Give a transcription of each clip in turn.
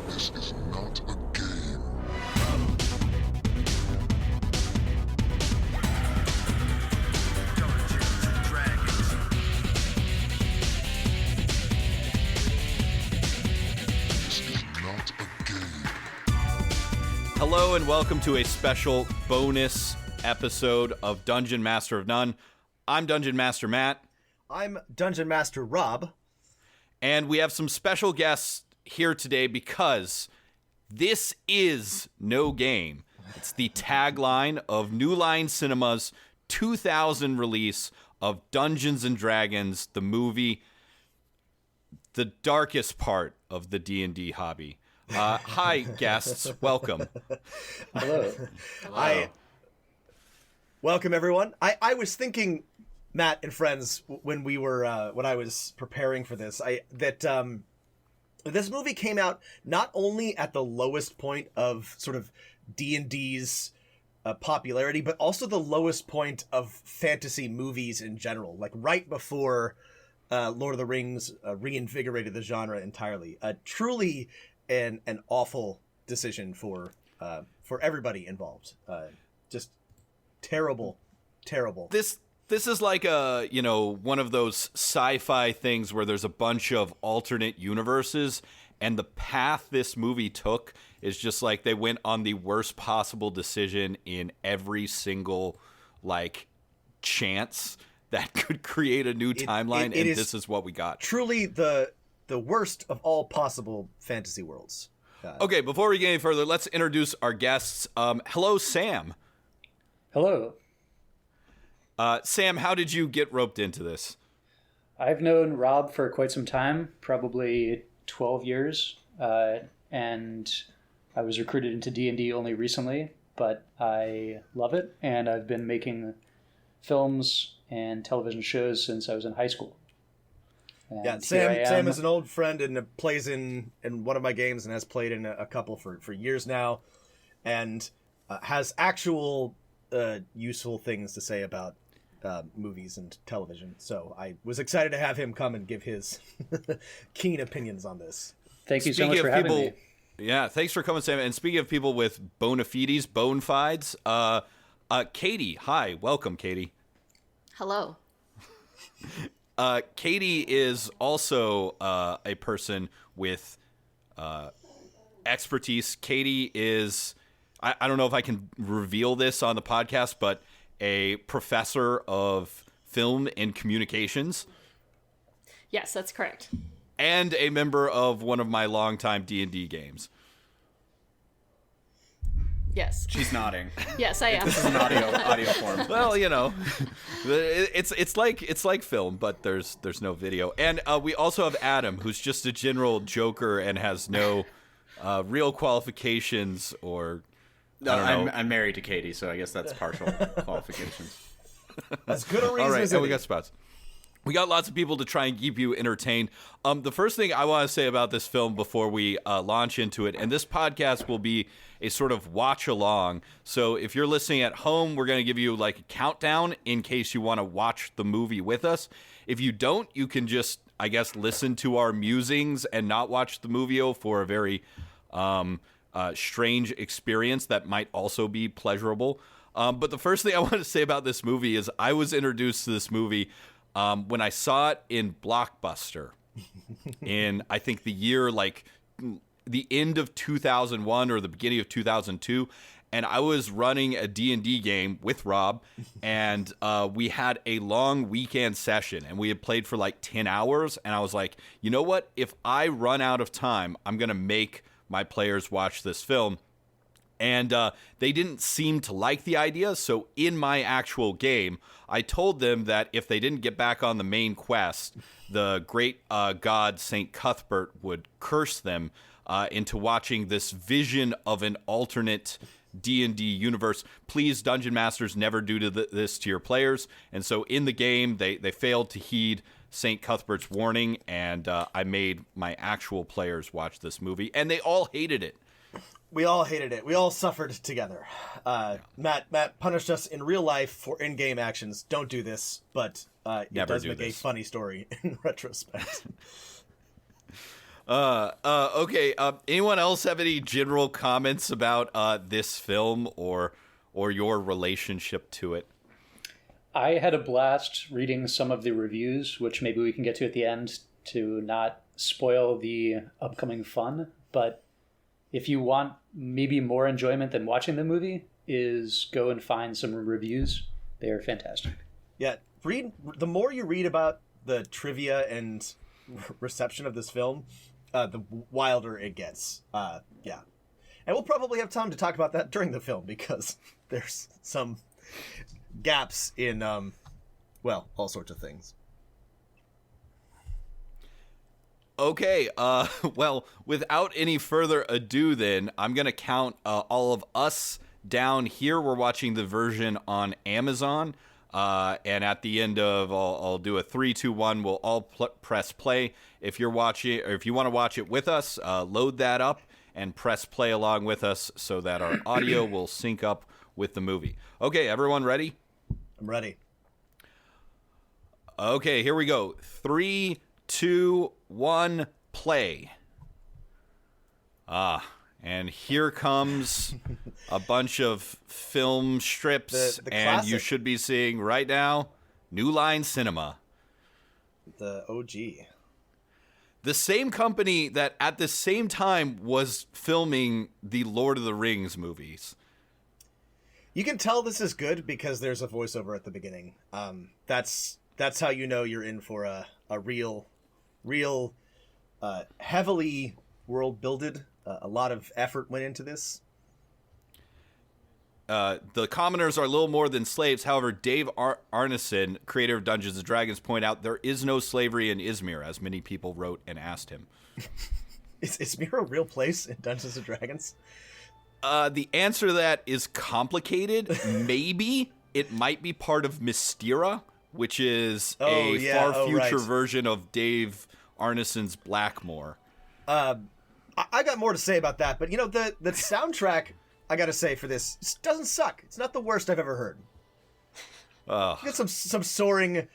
This is not a game. This is not a game. Hello and welcome to a special bonus episode of Dungeon Master of None. I'm Dungeon Master Matt. I'm Dungeon Master Rob. And we have some special guests here today because this is no game. It's the tagline of New Line Cinema's 2000 release of Dungeons & Dragons, the movie, the darkest part of the D&D hobby. Hi, guests. Welcome. Hello. Welcome, everyone. I was thinking, Matt and friends, when I was preparing for this, that this movie came out not only at the lowest point of sort of D&D's popularity, but also the lowest point of fantasy movies in general, like right before Lord of the Rings reinvigorated the genre entirely. Truly an awful decision for everybody involved. Just terrible. This is like one of those sci-fi things where there's a bunch of alternate universes, and the path this movie took is just like they went on the worst possible decision in every single chance that could create a new timeline, and this is what we got. Truly the worst of all possible fantasy worlds. Okay, before we get any further, let's introduce our guests. Hello, Sam. Hello. Sam, how did you get roped into this? I've known Rob for quite some time, probably 12 years, and I was recruited into D&D only recently, but I love it, and I've been making films and television shows since I was in high school. And yeah, Sam is an old friend and plays in one of my games and has played in a couple for years now, and has actual useful things to say about movies and television. So I was excited to have him come and give his keen opinions on this. Thank you so much for having me. Yeah, thanks for coming, Sam. And speaking of people with bona fides, bona fides, Katie. Hi, welcome, Katie. Hello. Katie is also a person with expertise. Katie is, I don't know if I can reveal this on the podcast, but a professor of film and communications. Yes, that's correct. And a member of one of my longtime D&D games. Yes. She's nodding. Yes, I am. This is an audio form. Well, it's like film, but there's no video. And we also have Adam, who's just a general joker and has no real qualifications or. No, I'm married to Katie, so I guess that's partial qualifications. As good a reason All right, as and any. we got spots. We got lots of people to try and keep you entertained. The first thing I want to say about this film before we launch into it, and this podcast will be a sort of watch along. So if you're listening at home, we're going to give you a countdown in case you want to watch the movie with us. If you don't, you can just, I guess, listen to our musings and not watch the movie for a very strange experience that might also be pleasurable. But the first thing I want to say about this movie is I was introduced to this movie when I saw it in Blockbuster in, I think, the year, the end of 2001 or the beginning of 2002. And I was running a D&D game with Rob, and we had a long weekend session, and we had played for 10 hours. And I was like, you know what? If I run out of time, I'm going to make my players watch this film. And they didn't seem to like the idea, so in my actual game, I told them that if they didn't get back on the main quest, the great god Saint Cuthbert would curse them into watching this vision of an alternate D&D universe. Please, Dungeon Masters, never do this to your players. And so in the game, they failed to heed Saint Cuthbert's warning, and I made my actual players watch this movie, and they all hated it. We all hated it. We all suffered together. Matt punished us in real life for in-game actions. Don't do this, but it does make a funny story in retrospect. Okay. Anyone else have any general comments about this film or your relationship to it? I had a blast reading some of the reviews, which maybe we can get to at the end to not spoil the upcoming fun. But if you want maybe more enjoyment than watching the movie, is go and find some reviews. They are fantastic. Yeah, the more you read about the trivia and reception of this film, the wilder it gets. Yeah. And we'll probably have time to talk about that during the film because there's some gaps in, all sorts of things. Okay, well, without any further ado then, I'm going to count all of us down here. We're watching the version on Amazon, and at the end of, I'll do a 3, 2, 1, we'll all press play. If you're watching, or if you want to watch it with us, load that up and press play along with us so that our audio will sync up with the movie. Okay, everyone ready? I'm ready. Okay, here we go. 3, 2, 1, play. And here comes a bunch of film strips, The and you classic. should be seeing right now New Line Cinema. The OG. The same company that at the same time was filming the Lord of the Rings movies. You can tell this is good because there's a voiceover at the beginning. That's how you know you're in for a real, heavily world builded. A lot of effort went into this. The commoners are little more than slaves. However, Dave Arneson, creator of Dungeons & Dragons, point out there is no slavery in Izmir, as many people wrote and asked him. Is Izmir a real place in Dungeons & Dragons? The answer to that is complicated. Maybe it might be part of Mystera, which is a far future version of Dave Arneson's Blackmore. I got more to say about that, but the soundtrack, I gotta say, for this doesn't suck. It's not the worst I've ever heard. You got some soaring.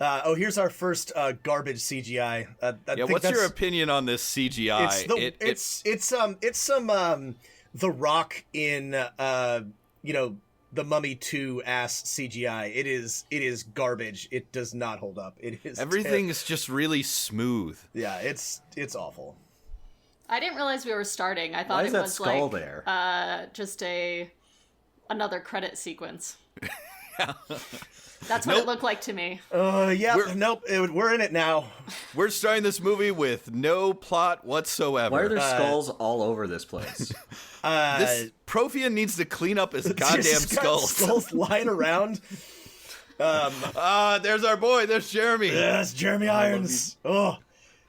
Here's our first garbage CGI. What's your opinion on this CGI? It's some The Rock in the Mummy 2 ass CGI. It is garbage. It does not hold up. It is everything is just really smooth. Yeah, it's awful. I didn't realize we were starting. I thought Why it is that was skull like there? just another credit sequence. That's what it looked like to me. We're in it now. We're starting this movie with no plot whatsoever. Why are there skulls all over this place? This Profian needs to clean up his goddamn Just got skulls. Skulls lying around. There's our boy. There's Jeremy. Yes, Jeremy Irons. Oh,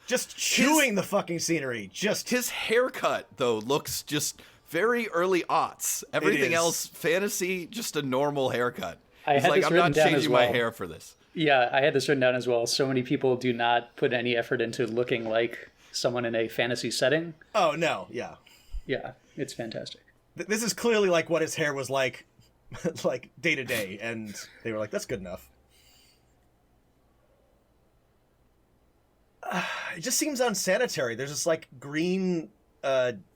just chewing the fucking scenery. Just His haircut, though, looks just very early aughts. Everything is. else, fantasy, just a normal haircut. I He's had like, this I'm written not down as changing my well. hair for this. Yeah, I had this written down as well. So many people do not put any effort into looking like someone in a fantasy setting. oh no, yeah. Yeah, it's fantastic. This is clearly like what his hair was like, like day to day, and they were like, "That's good enough." It just seems unsanitary. There's this like green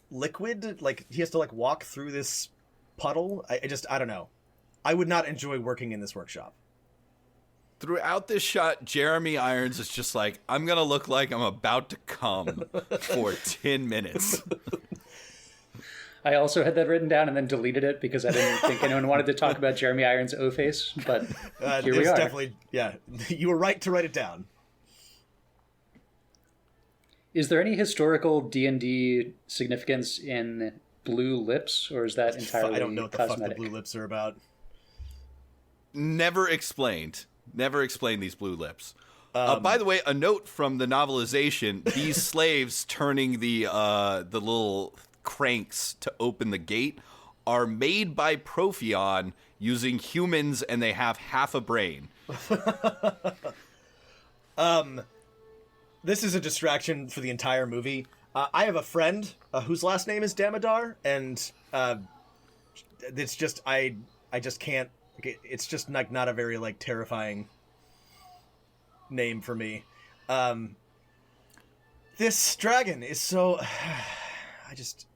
liquid, like he has to like walk through this puddle. I don't know. I would not enjoy working in this workshop. Throughout this shot, Jeremy Irons is just like, I'm going to look like I'm about to come for 10 minutes. I also had that written down and then deleted it because I didn't think anyone wanted to talk about Jeremy Irons' O-face, but here we are. Definitely, yeah. You were right to write it down. Is there any historical D&D significance in blue lips, or is that entirely I don't know what the cosmetic? fuck the blue lips are about. Never explained. Never explained these blue lips. By the way, a note from the novelization: these slaves turning the little cranks to open the gate are made by Profion using humans, and they have half a brain. This is a distraction for the entire movie. I have a friend whose last name is Damodar, and it's just I just can't. It's just like not a very like terrifying name for me. This dragon is so. I just.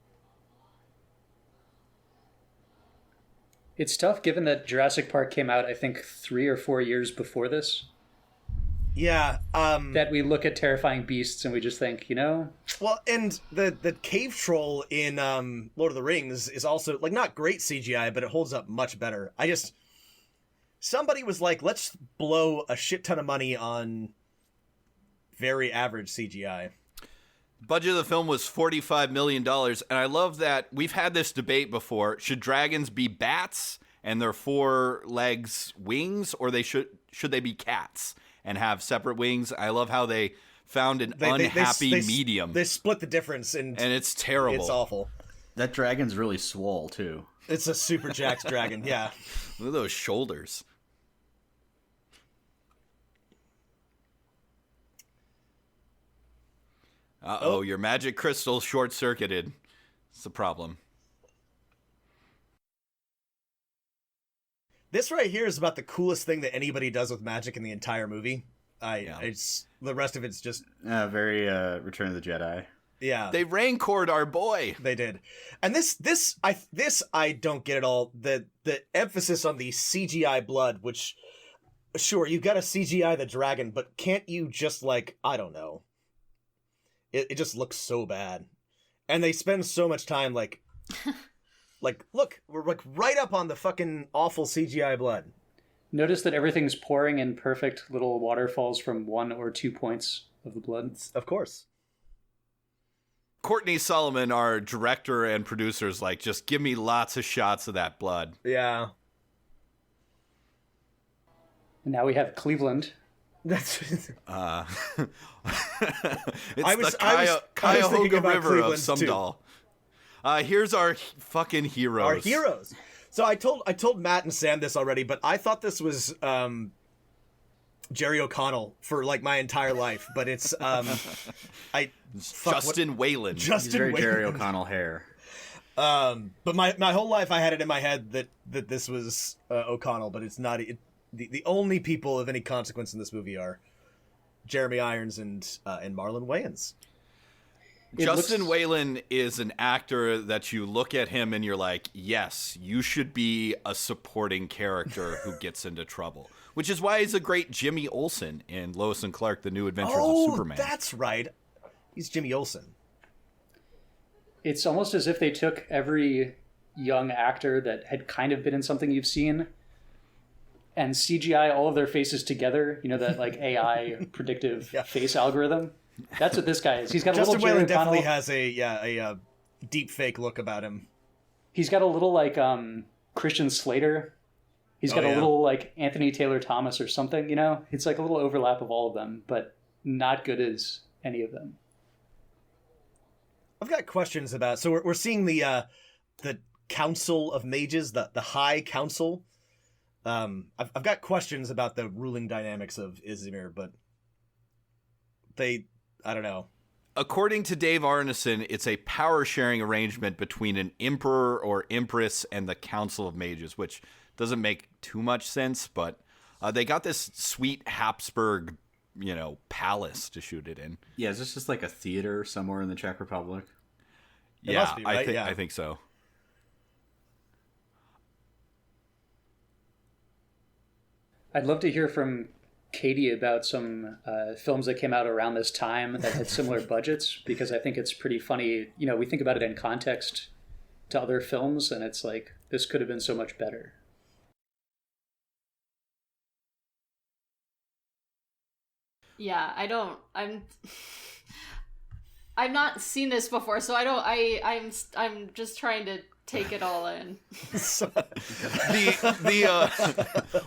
It's tough given that Jurassic Park came out, I think, 3 or 4 years before this. Yeah. That we look at terrifying beasts and we just think, Well, and the cave troll in Lord of the Rings is also like not great CGI, but it holds up much better. Somebody was like, let's blow a shit ton of money on very average CGI. Budget of the film was $45 million, and I love that we've had this debate before. Should dragons be bats and their 4 legs wings, or should they be cats and have separate wings? I love how they found an unhappy medium. They split the difference, and it's terrible. It's awful. That dragon's really swole, too. It's a super jacked dragon, yeah. Look at those shoulders. Uh-oh, your magic crystal short-circuited. It's the problem. This right here is about the coolest thing that anybody does with magic in the entire movie. It's the rest of it's just very Return of the Jedi. Yeah, they rancored our boy. They did, and this I don't get at all. The emphasis on the CGI blood, which sure you got to CGI the dragon, but can't you just I don't know. It just looks so bad, and they spend so much time look, we're right up on the fucking awful CGI blood. Notice that everything's pouring in perfect little waterfalls from 1 or 2 points of the blood. Of course. Courtney Solomon, our director and producer, is like, just give me lots of shots of that blood. Yeah. And now we have Cleveland. That's. It's I the Cuyahoga River of Cleveland, Sumdal. Here's our fucking heroes. Our heroes. So I told Matt and Sam this already, but I thought this was Jerry O'Connell for my entire life. But it's Justin Whalen. He's very Jerry O'Connell hair. But my whole life I had it in my head that this was O'Connell, but it's not. The only people of any consequence in this movie are Jeremy Irons and Marlon Wayans. Justin Whalen is an actor that you look at him and you're like, yes, you should be a supporting character who gets into trouble. Which is why he's a great Jimmy Olsen in Lois and Clark: The New Adventures of Superman. Oh, that's right. He's Jimmy Olsen. It's almost as if they took every young actor that had kind of been in something you've seen and CGI all of their faces together. You know, that AI predictive face algorithm. That's what this guy is. He's got a Justin little Jerry Whalen definitely O'Connell. has a deep fake look about him. He's got a little Christian Slater. He's got a little Anthony Taylor Thomas or something. It's a little overlap of all of them, but not good as any of them. I've got questions about. So we're seeing the Council of Mages, the High Council. I've got questions about the ruling dynamics of Izmir, but I don't know. According to Dave Arneson, it's a power-sharing arrangement between an emperor or empress and the Council of Mages, which doesn't make too much sense, but they got this sweet Habsburg, palace to shoot it in. Yeah, is this just a theater somewhere in the Czech Republic? It must be, right? I think so. I'd love to hear from Katie about some films that came out around this time that had similar budgets, because I think it's pretty funny. We think about it in context to other films, and it's this could have been so much better. Yeah, I've not seen this before, so I'm just trying to take it all in.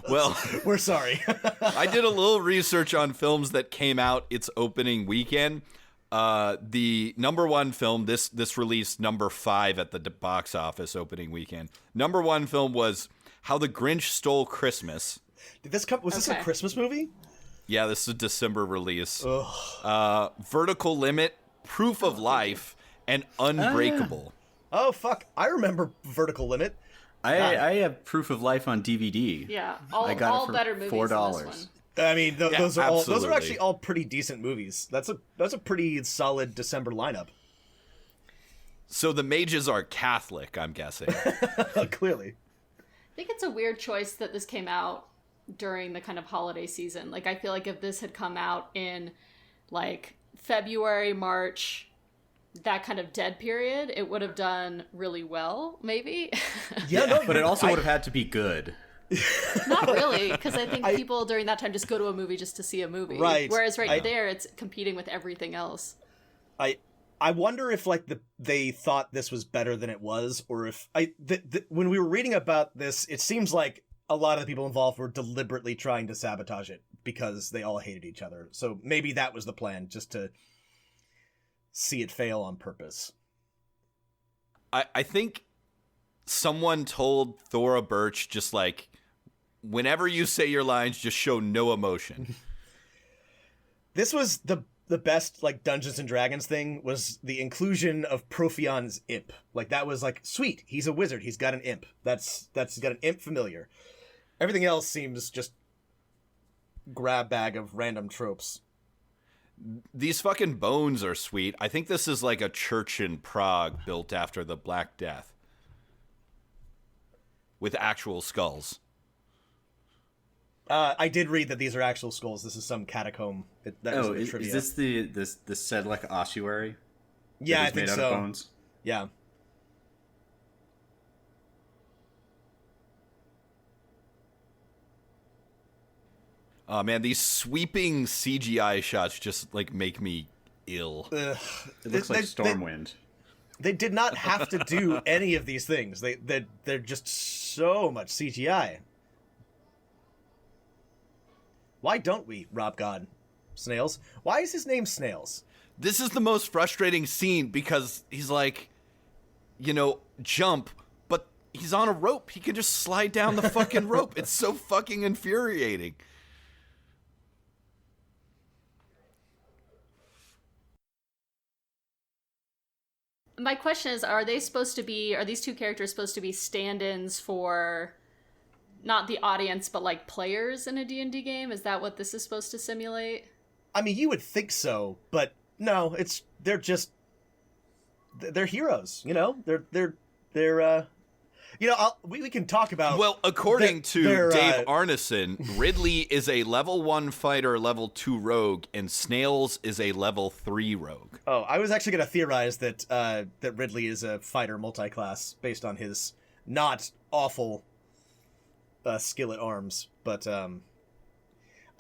Well, we're sorry. I did a little research on films that came out its opening weekend. The number one film, this released number 5 at the box office opening weekend. Number 1 film was How the Grinch Stole Christmas. Did this come? Was this a Christmas movie? Yeah, this is a December release. Vertical Limit, Proof of Life, and Unbreakable. Oh, fuck. I remember Vertical Limit. I have Proof of Life on DVD. Yeah, I got all it for better movies $4. than this one. I mean, those are absolutely. actually all pretty decent movies. That's a pretty solid December lineup. So the mages are Catholic, I'm guessing. Clearly. I think it's a weird choice that this came out during the kind of holiday season. Like, I feel like if this had come out in like February, March, that kind of dead period, it would have done really well, maybe. Yeah, no, But it also would have had to be good. Not really, because I think people during that time just go to a movie just to see a movie. Right. Whereas there, it's competing with everything else. I wonder if they thought this was better than it was, or if when we were reading about this, it seems like a lot of the people involved were deliberately trying to sabotage it because they all hated each other. So maybe that was the plan, just to see it fail on purpose. I think someone told Thora Birch, just like, whenever you say your lines, just show no emotion. This was the best, like, Dungeons and Dragons thing was the inclusion of Profion's imp. Like, that was like, sweet, he's a wizard, he's got an imp. He's got an imp familiar. Everything else seems just grab bag of random tropes. These fucking bones are sweet. I think this is like a church in Prague built after the Black Death. With actual skulls. I did read that these are actual skulls. This is some catacomb. That was the trivia. Is this the Sedlec ossuary? Yeah, that I is think made so. out of bones? Yeah. Oh man, these sweeping CGI shots just like make me ill. Ugh. It looks like Stormwind. They did not have to do any of these things. They're just so much CGI. Why don't we, Rob God? Snails? Why is his name Snails? This is the most frustrating scene because he's like, jump, but he's on a rope. He can just slide down the fucking rope. It's so fucking infuriating. My question is, are these two characters supposed to be stand-ins for not the audience, but like players in a D&D game? Is that what this is supposed to simulate? I mean, you would think so, but no, they're heroes, we can talk about. Well, according to Dave Arneson, Ridley is a level 1 fighter, level 2 rogue, and Snails is a level 3 rogue. Oh, I was actually going to theorize that Ridley is a fighter multi-class based on his not awful skill at arms, but I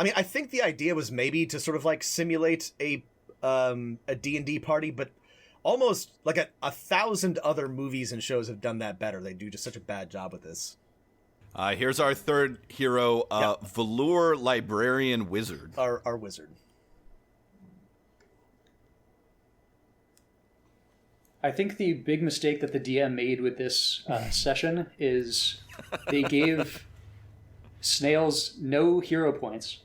mean, I think the idea was maybe to sort of like simulate a D&D party, but almost like 1,000 other movies and shows have done that better. They do just such a bad job with this. Here's our third hero, Velour Librarian Wizard. Our wizard. I think the big mistake that the DM made with this session is they gave Snails no hero points,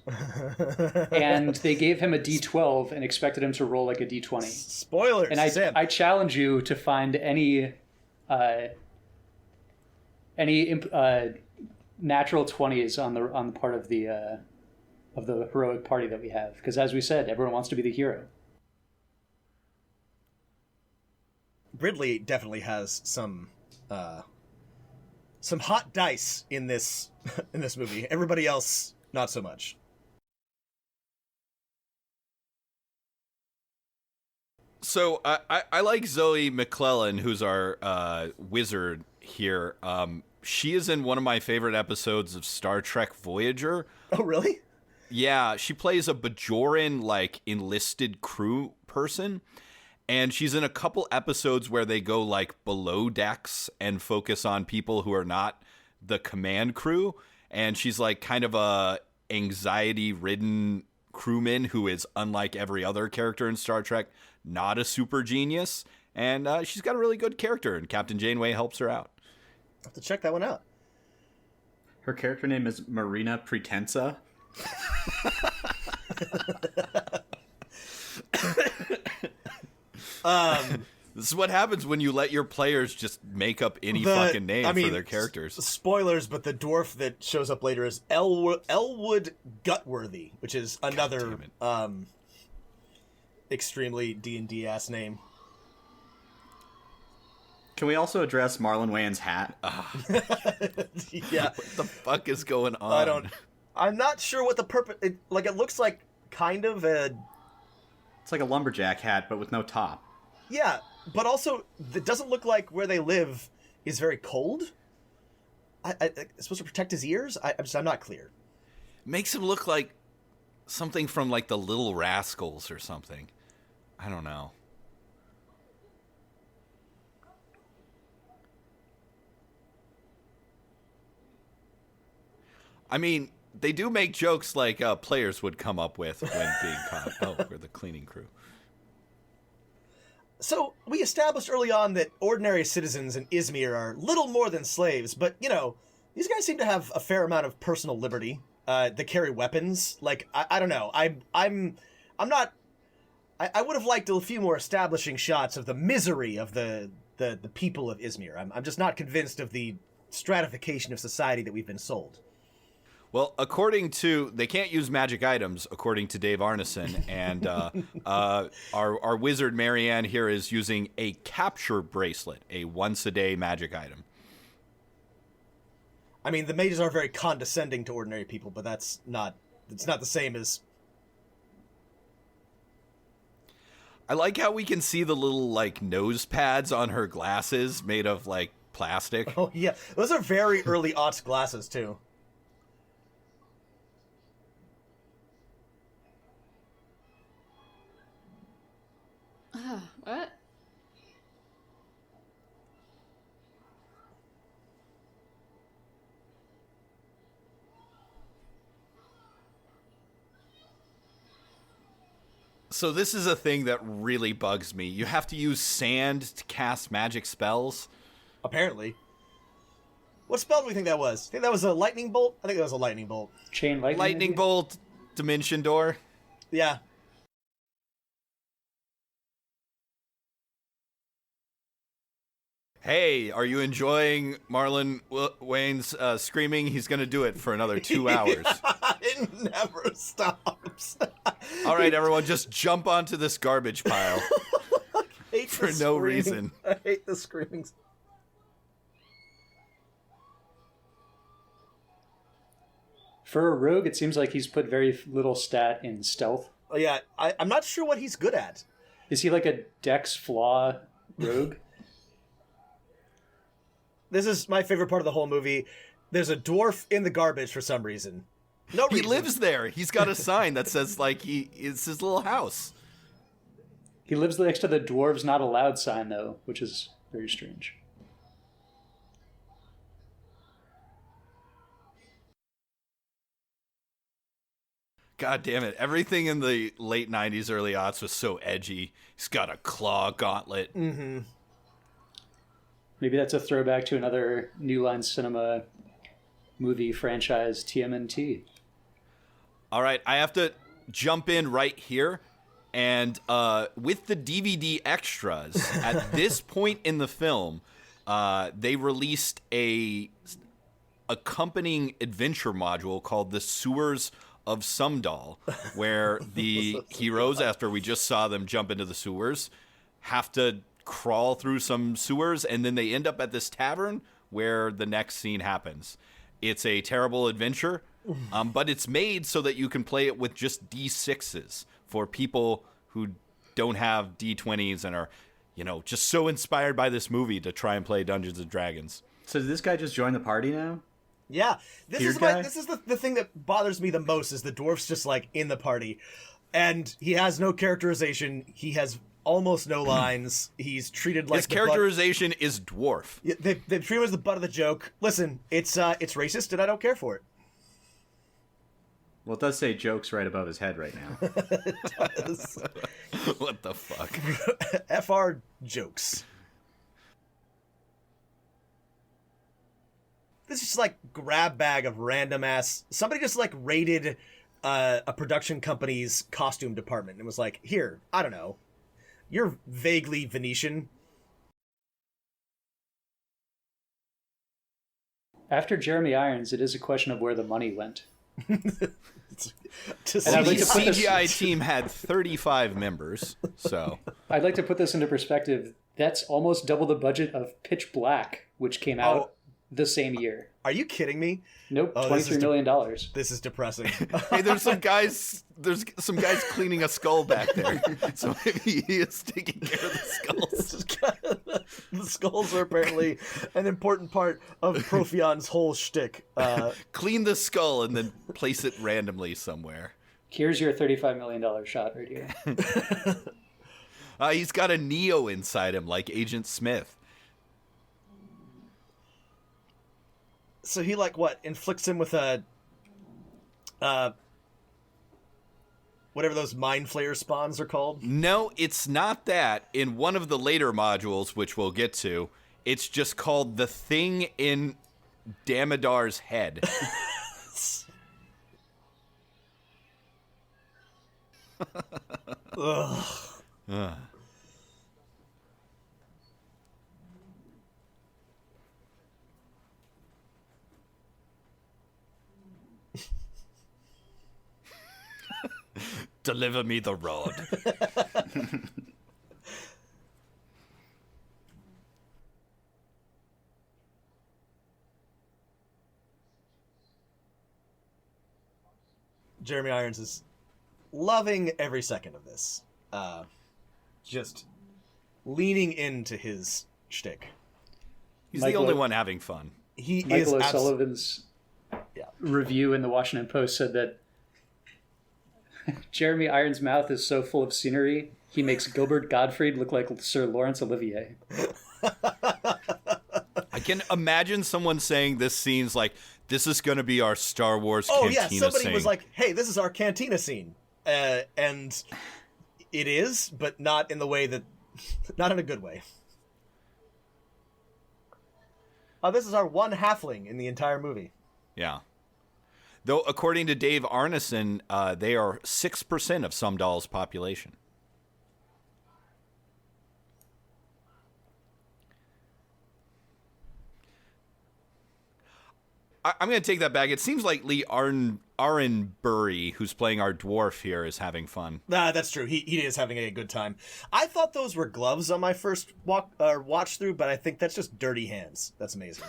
and they gave him a D12 and expected him to roll like a D20. Spoilers. And I challenge you to find any natural 20s on the part of the heroic party that we have, because as we said, everyone wants to be the hero. Ridley definitely has some hot dice in this movie. Everybody else, not so much. So I like Zoe McClellan, who's our wizard here. She is in one of my favorite episodes of Star Trek Voyager. Oh, really? Yeah, she plays a Bajoran, like, enlisted crew person. And she's in a couple episodes where they go, like, below decks and focus on people who are not the command crew. And she's, like, kind of a anxiety-ridden crewman who is, unlike every other character in Star Trek, not a super genius. And she's got a really good character, and Captain Janeway helps her out. I'll have to check that one out. Her character name is Marina Pretensa. This is what happens when you let your players just make up any fucking name for their characters. Spoilers, but the dwarf that shows up later is Elwood Gutworthy, which is another extremely D&D ass name. Can we also address Marlon Wayans' hat? Yeah. What the fuck is going on? I'm not sure what the purpose. It looks like kind of a. It's like a lumberjack hat, but with no top. Yeah, but also it doesn't look like where they live is very cold. It's supposed to protect his ears. I'm not clear. Makes him look like something from like the Little Rascals or something. I don't know. I mean, they do make jokes like players would come up with when being caught. Oh, we're the cleaning crew. So, we established early on that ordinary citizens in Izmir are little more than slaves, but, these guys seem to have a fair amount of personal liberty. They carry weapons. Like, I don't know. I'm not... I would have liked a few more establishing shots of the misery of the people of Izmir. I'm just not convinced of the stratification of society that we've been sold. Well, they can't use magic items, according to Dave Arneson, and our wizard Marianne here is using a capture bracelet, a once-a-day magic item. I mean, the mages are very condescending to ordinary people, but it's not the same as... I like how we can see the little, nose pads on her glasses made of, plastic. Oh, yeah. Those are very early aughts glasses, too. What? So this is a thing that really bugs me. You have to use sand to cast magic spells? Apparently. What spell do we think that was? Think that was a lightning bolt? I think that was a lightning bolt. Chain lightning. Lightning bolt, dimension door. Yeah. Hey, are you enjoying Marlon Wayne's screaming? He's going to do it for another 2 hours. It never stops. All right, everyone, just jump onto this garbage pile for no reason. I hate the screaming. For a rogue, it seems like he's put very little stat in stealth. Oh, yeah, I'm not sure what he's good at. Is he like a dex flaw rogue? This is my favorite part of the whole movie. There's a dwarf in the garbage for some reason. No reason. He lives there. He's got a sign that says, it's his little house. He lives next to the dwarves not allowed sign, though, which is very strange. God damn it. Everything in the late 90s, early aughts was so edgy. He's got a claw gauntlet. Mm-hmm. Maybe that's a throwback to another New Line Cinema movie franchise, TMNT. All right, I have to jump in right here. And with the DVD extras, at this point in the film, they released a accompanying adventure module called The Sewers of Sumdal, where the heroes, after we just saw them jump into the sewers, have to crawl through some sewers, and then they end up at this tavern where the next scene happens. It's a terrible adventure, but it's made so that you can play it with just D6s for people who don't have D20s and are, just so inspired by this movie to try and play Dungeons and Dragons. So did this guy just join the party now? Yeah, this is guy? the thing that bothers me the most is the dwarf's just in the party, and he has no characterization. He has almost no lines. He's treated like his characterization is dwarf. Yeah, they treat him as the butt of the joke. Listen, it's racist, and I don't care for it. Well, it does say jokes right above his head right now. It does. What the fuck? FR jokes. This is just grab bag of random ass. Somebody just raided a production company's costume department and was like, "Here, I don't know. You're vaguely Venetian. After Jeremy Irons, it is a question of where the money went. To And I'd The like to put this- CGI team had 35 members, so I'd like to put this into perspective. That's almost double the budget of Pitch Black, which came out the same year. Are you kidding me? Nope, Oh, this is $23 million. This is depressing. hey, there's some guys cleaning a skull back there, so maybe he is taking care of the skulls. The skulls are apparently an important part of Profion's whole shtick. Clean the skull and then place it randomly somewhere. Here's your $35 million shot right here. He's got a Neo inside him, like Agent Smith. So he inflicts him with a whatever those mind flayer spawns are called. No, it's not that. In one of the later modules, which we'll get to, it's just called the thing in Damodar's head. Ugh. Deliver me the rod. Jeremy Irons is loving every second of this. Just leaning into his shtick. He's Michael- the only one having fun. He Michael is O'Sullivan's review in the Washington Post said that Jeremy Irons' mouth is so full of scenery, he makes Gilbert Gottfried look like Sir Laurence Olivier. I can imagine someone saying this scene's like, this is going to be our Star Wars Oh cantina yeah, somebody scene. was like, "Hey, this is our cantina scene," and it is, but not in the way that, not in a good way. Oh, this is our one halfling in the entire movie. Yeah. Though, according to Dave Arneson, they are 6% of Sumdal's population. I'm going to take that back. It seems like Lee Arenbury, who's playing our dwarf here, is having fun. That's true. He is having a good time. I thought those were gloves on my first watch through, but I think that's just dirty hands. That's amazing.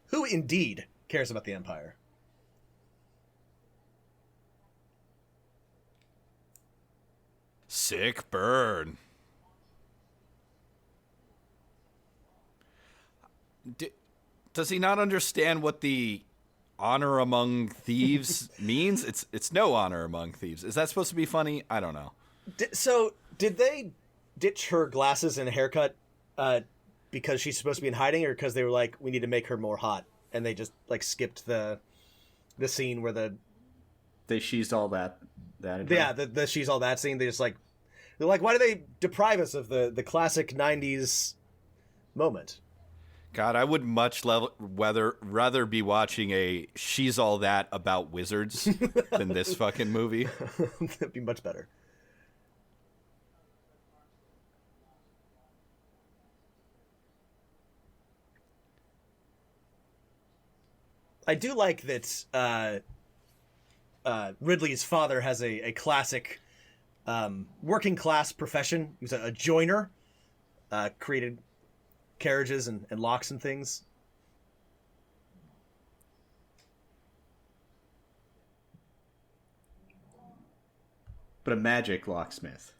Who indeed cares about the Empire? Sick burn. Does he not understand what the honor among thieves means? It's no honor among thieves. Is that supposed to be funny? I don't know. Did they ditch her glasses and haircut because she's supposed to be in hiding, or because they were like, we need to make her more hot, and they just skipped the scene where They sheezed all that. the she's all that scene. They're like, why do they deprive us of the classic 90s moment? God, I would much rather be watching a She's All That about wizards than this fucking movie. That'd be much better. I do like that Ridley's father has a classic working class profession. He was a joiner, created carriages and locks and things. But a magic locksmith.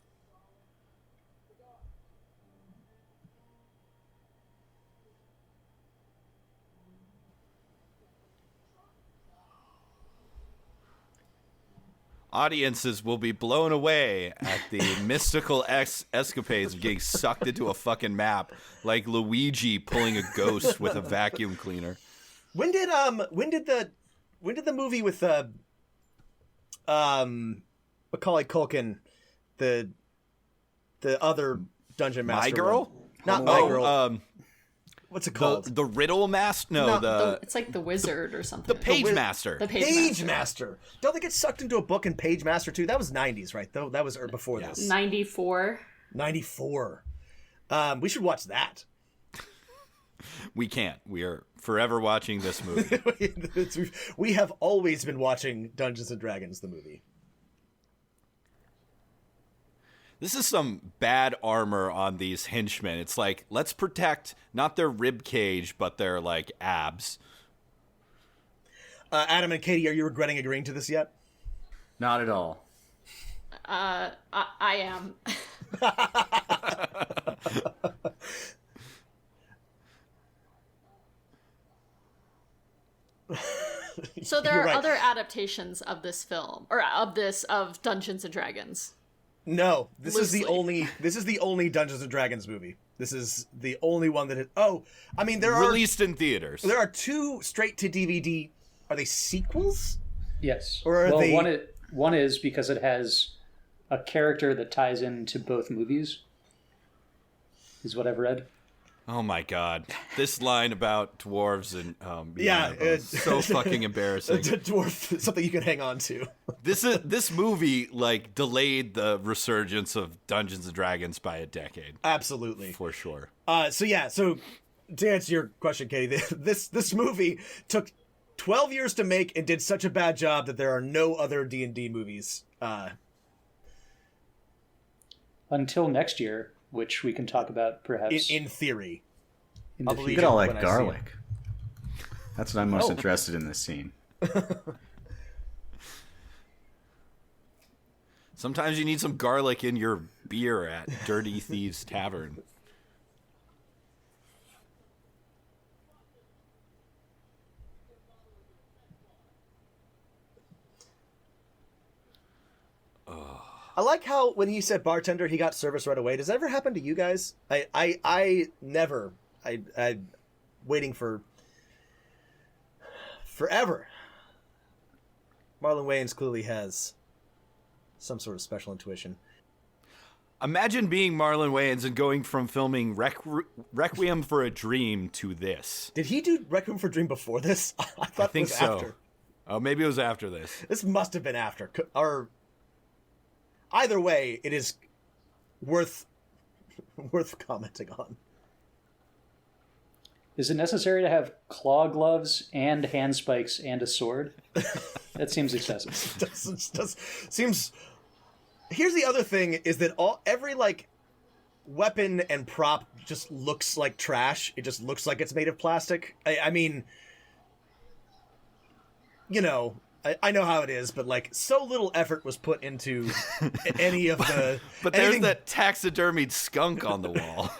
Audiences will be blown away at the mystical escapades of getting sucked into a fucking map, like Luigi pulling a ghost with a vacuum cleaner. When did the movie with Macaulay Culkin, the other dungeon master? My Girl? One? Not My Girl. What's it The called? the Riddle Master? No, it's like the Wizard or something. the Page Master. The Page Master. Don't they get sucked into a book in Page Master too? That was 90s, right? Though that was before this. 94. 94. We should watch that. We can't. We are forever watching this movie. We have always been watching Dungeons and Dragons, the movie. This is some bad armor on these henchmen. It's like, let's protect not their rib cage, but their like abs. Adam and Katie, are you regretting agreeing to this yet? Not at all. I am. So there are right. other adaptations of this film, or of Dungeons and Dragons. No, this is the Loosely. only Dungeons and Dragons movie. This is the only one that there Released in theaters. There are 2 straight to DVD. Are they sequels? Yes. Or are they... one is because it has a character that ties into both movies, is what I've read. Oh my god. This line about dwarves and Yeah, it's so fucking embarrassing. Dwarf, something you can hang on to. This movie like delayed the resurgence of Dungeons and Dragons by a decade. Absolutely. For sure. So to answer your question, Katie, this movie took 12 years to make and did such a bad job that there are no other D&D movies. Until next year, which we can talk about perhaps In theory. in the I'll believe Look future. at all when that I see garlic. That's what I'm most Oh. interested in this scene. Sometimes you need some garlic in your beer at Dirty Thieves Tavern. I like how when he said bartender, he got service right away. Does that ever happen to you guys? I never. I waiting for forever. Marlon Wayans clearly has some sort of special intuition. Imagine being Marlon Wayans and going from filming Requiem for a Dream to this. Did he do Requiem for a Dream before this? I thought I think it was so. after. Oh, maybe it was after this. This must have been after. Or either way, it is worth commenting on. Is it necessary to have claw gloves and hand spikes and a sword? That seems excessive. Seems. Here's the other thing: is that every like weapon and prop just looks like trash. It just looks like it's made of plastic. I mean, you know, I know how it is, but like so little effort was put into any of the. But there's that taxidermied skunk on the wall.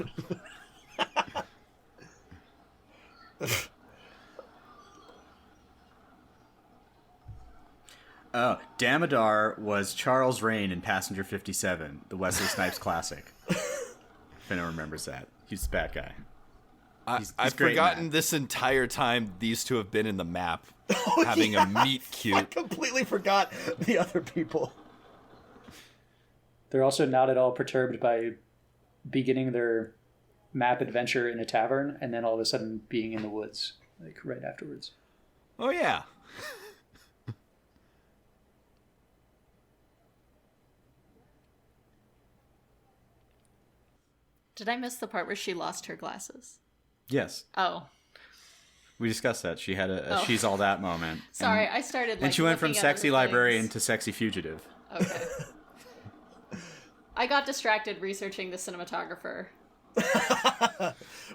Oh, Damodar was Charles Rain in Passenger 57, the Wesley Snipes classic. If anyone remembers that. He's the bad guy. I've great in forgotten that. this entire time these two have been in the map, Oh, having yeah. a meet I cute. completely forgot the other people. They're also not at all perturbed by beginning their map adventure in a tavern and then all of a sudden being in the woods, like right afterwards. Oh, yeah. Did I miss the part where she lost her glasses? Yes. Oh, We discussed that. She had a Oh. she's all that moment. sorry. And, I started. Like, and she went from looking at sexy other librarian things. to sexy fugitive. Okay. I got distracted researching the cinematographer.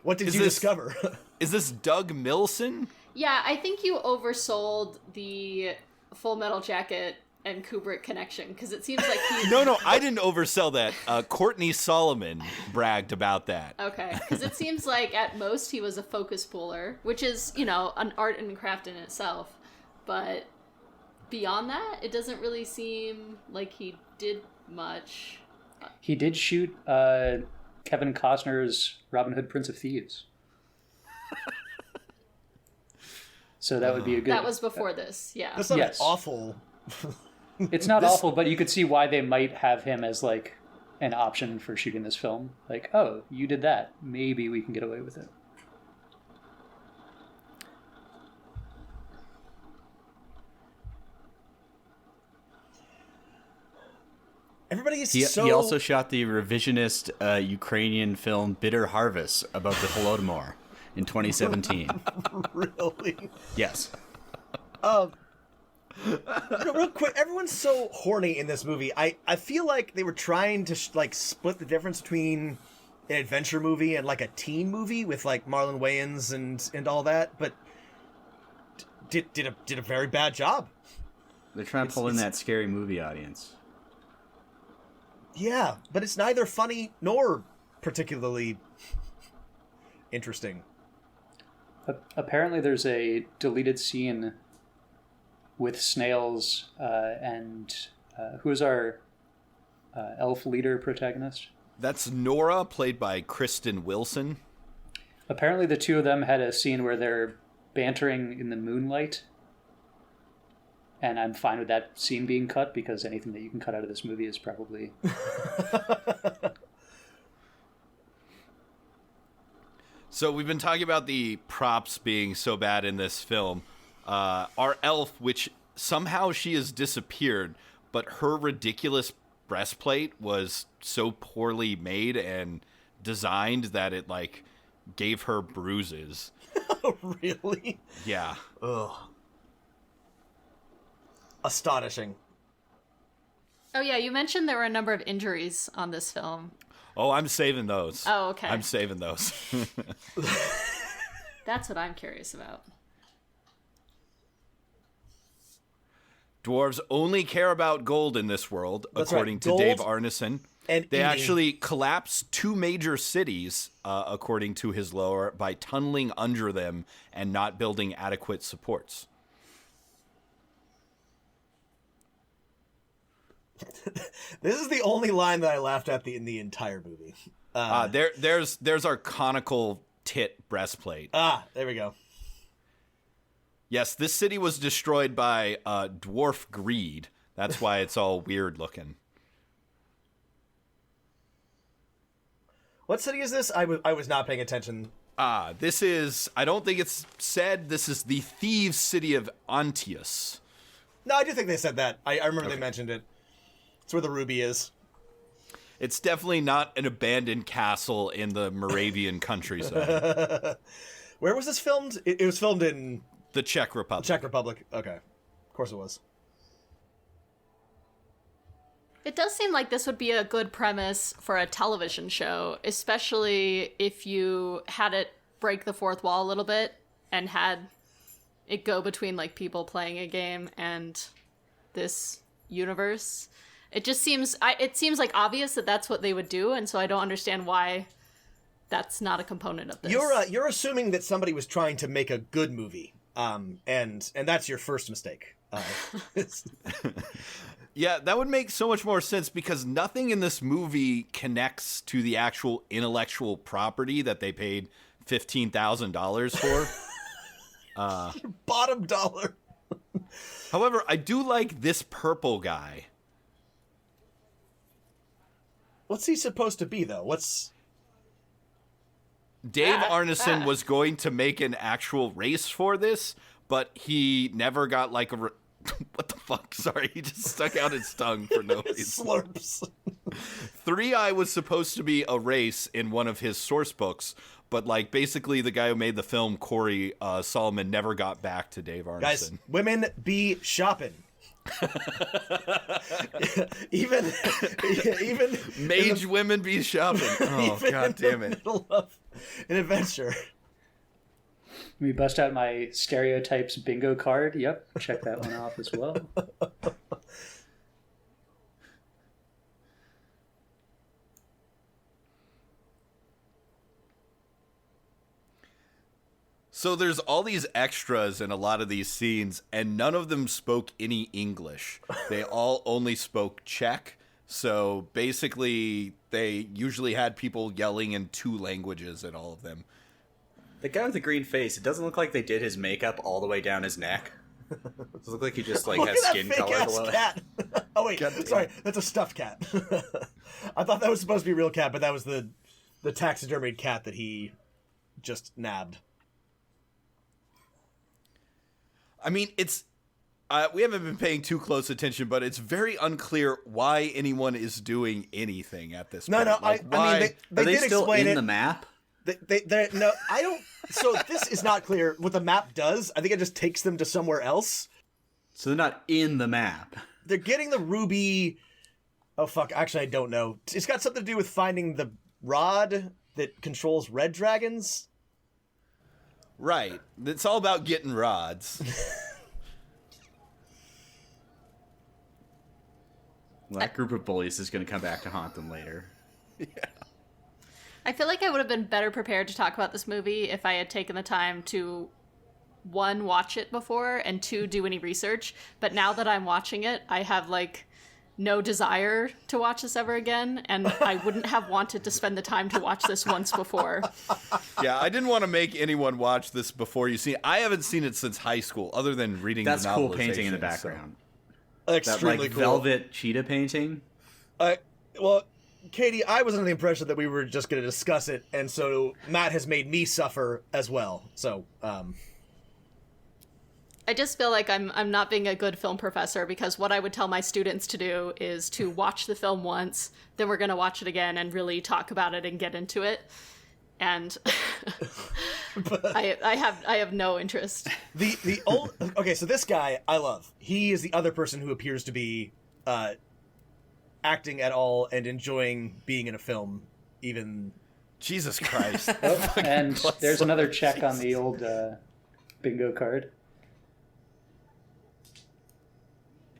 What did Is you this- discover? Is this Doug Milson? Yeah, I think you oversold the Full Metal Jacket and Kubrick connection because it seems like he. No, I didn't oversell that. Courtney Solomon bragged about that. Okay, because it seems like at most he was a focus puller, which is, you know, an art and craft in itself. But beyond that, it doesn't really seem like he did much. He did shoot Kevin Costner's Robin Hood Prince of Thieves. So that would be a good... That was before this, yeah. That's not Yes. an awful. It's not awful, but you could see why they might have him as like an option for shooting this film. Like, oh, you did that. Maybe we can get away with it. Everybody is He so. also shot the revisionist Ukrainian film Bitter Harvest above the Holodomor. in 2017. Really? Yes. Real quick, everyone's so horny in this movie. I feel like they were trying to split the difference between an adventure movie and like a teen movie with like Marlon Wayans and all that, but did a very bad job. They're trying to pull in that scary movie audience. Yeah, but it's neither funny nor particularly interesting. Apparently, there's a deleted scene with snails and who's our elf leader protagonist? That's Nora, played by Kristen Wilson. Apparently, the two of them had a scene where they're bantering in the moonlight. And I'm fine with that scene being cut because anything that you can cut out of this movie is probably... So we've been talking about the props being so bad in this film. Our elf, which somehow she has disappeared, but her ridiculous breastplate was so poorly made and designed that it like gave her bruises. Really? Yeah. Ugh. Astonishing. Oh yeah, you mentioned there were a number of injuries on this film. Oh, I'm saving those. Oh, okay. I'm saving those. That's what I'm curious about. Dwarves only care about gold in this world, That's according right. to Gold Dave Arneson. and They eating. actually collapsed two major cities, according to his lore, by tunneling under them and not building adequate supports. This is the only line that I laughed at in the entire movie. There's our conical tit breastplate. There we go. Yes, this city was destroyed by dwarf greed. That's why it's all weird looking. What city is this? I was not paying attention. This is, I don't think it's said, this is the thieves' city of Antius. No, I do think they said that. I remember they mentioned it. It's where the ruby is. It's definitely not an abandoned castle in the Moravian countryside. Where was this filmed? It was filmed in The Czech Republic. Czech Republic. Okay. Of course it was. It does seem like this would be a good premise for a television show, especially if you had it break the fourth wall a little bit and had it go between like people playing a game and this universe. It just seems it seems like obvious that that's what they would do, and so I don't understand why that's not a component of this. You're assuming that somebody was trying to make a good movie, and that's your first mistake. Yeah, that would make so much more sense because nothing in this movie connects to the actual intellectual property that they paid $15,000 for. Bottom dollar. However, I do like this purple guy. What's he supposed to be, though? Dave Arneson was going to make an actual race for this, but he never got like a... What the fuck? Sorry, he just stuck out his tongue for no reason. Slurps. 3i was supposed to be a race in one of his source books, but like basically the guy who made the film, Courtney Solomon, never got back to Dave Arneson. Guys, women be shopping. even Mage women be shopping. Oh, even god in damn the it. middle of an adventure. Let me bust out my stereotypes bingo card. Yep, check that one off as well. So there's all these extras in a lot of these scenes, and none of them spoke any English. They all only spoke Czech. So basically, they usually had people yelling in two languages in all of them. The guy with the green face, it doesn't look like they did his makeup all the way down his neck. It looks like he just like Look has at skin that color fake-ass below. cat. Oh wait, God damn. sorry, that's a stuffed cat. I thought that was supposed to be a real cat, but that was the taxidermied cat that he just nabbed. I mean, it's... we haven't been paying too close attention, but it's very unclear why anyone is doing anything at this point. No, Like, I mean, they Are they did still explain in it. the map? No, I don't. So this is not clear what the map does. I think it just takes them to somewhere else. So they're not in the map. They're getting the ruby. Oh fuck! Actually, I don't know. It's got something to do with finding the rod that controls red dragons. Right. It's all about getting rods. Well, that group of bullies is going to come back to haunt them later. I feel like I would have been better prepared to talk about this movie if I had taken the time to, one, watch it before, and two, do any research. But now that I'm watching it, I have, like, no desire to watch this ever again, and I wouldn't have wanted to spend the time to watch this once before. Yeah, I didn't want to make anyone watch this before you see it. I haven't seen it since high school, other than reading That's the cool painting in the novelization, background. Extremely That like cool. velvet cheetah painting. Well, Katie, I was under the impression that we were just going to discuss it, and so Matt has made me suffer as well. So, I just feel like I'm not being a good film professor, because what I would tell my students to do is to watch the film once, then we're going to watch it again and really talk about it and get into it. And I have no interest. the old okay, so this guy I love. He is the other person who appears to be acting at all and enjoying being in a film, even. Jesus Christ. And there's another check on the old bingo card.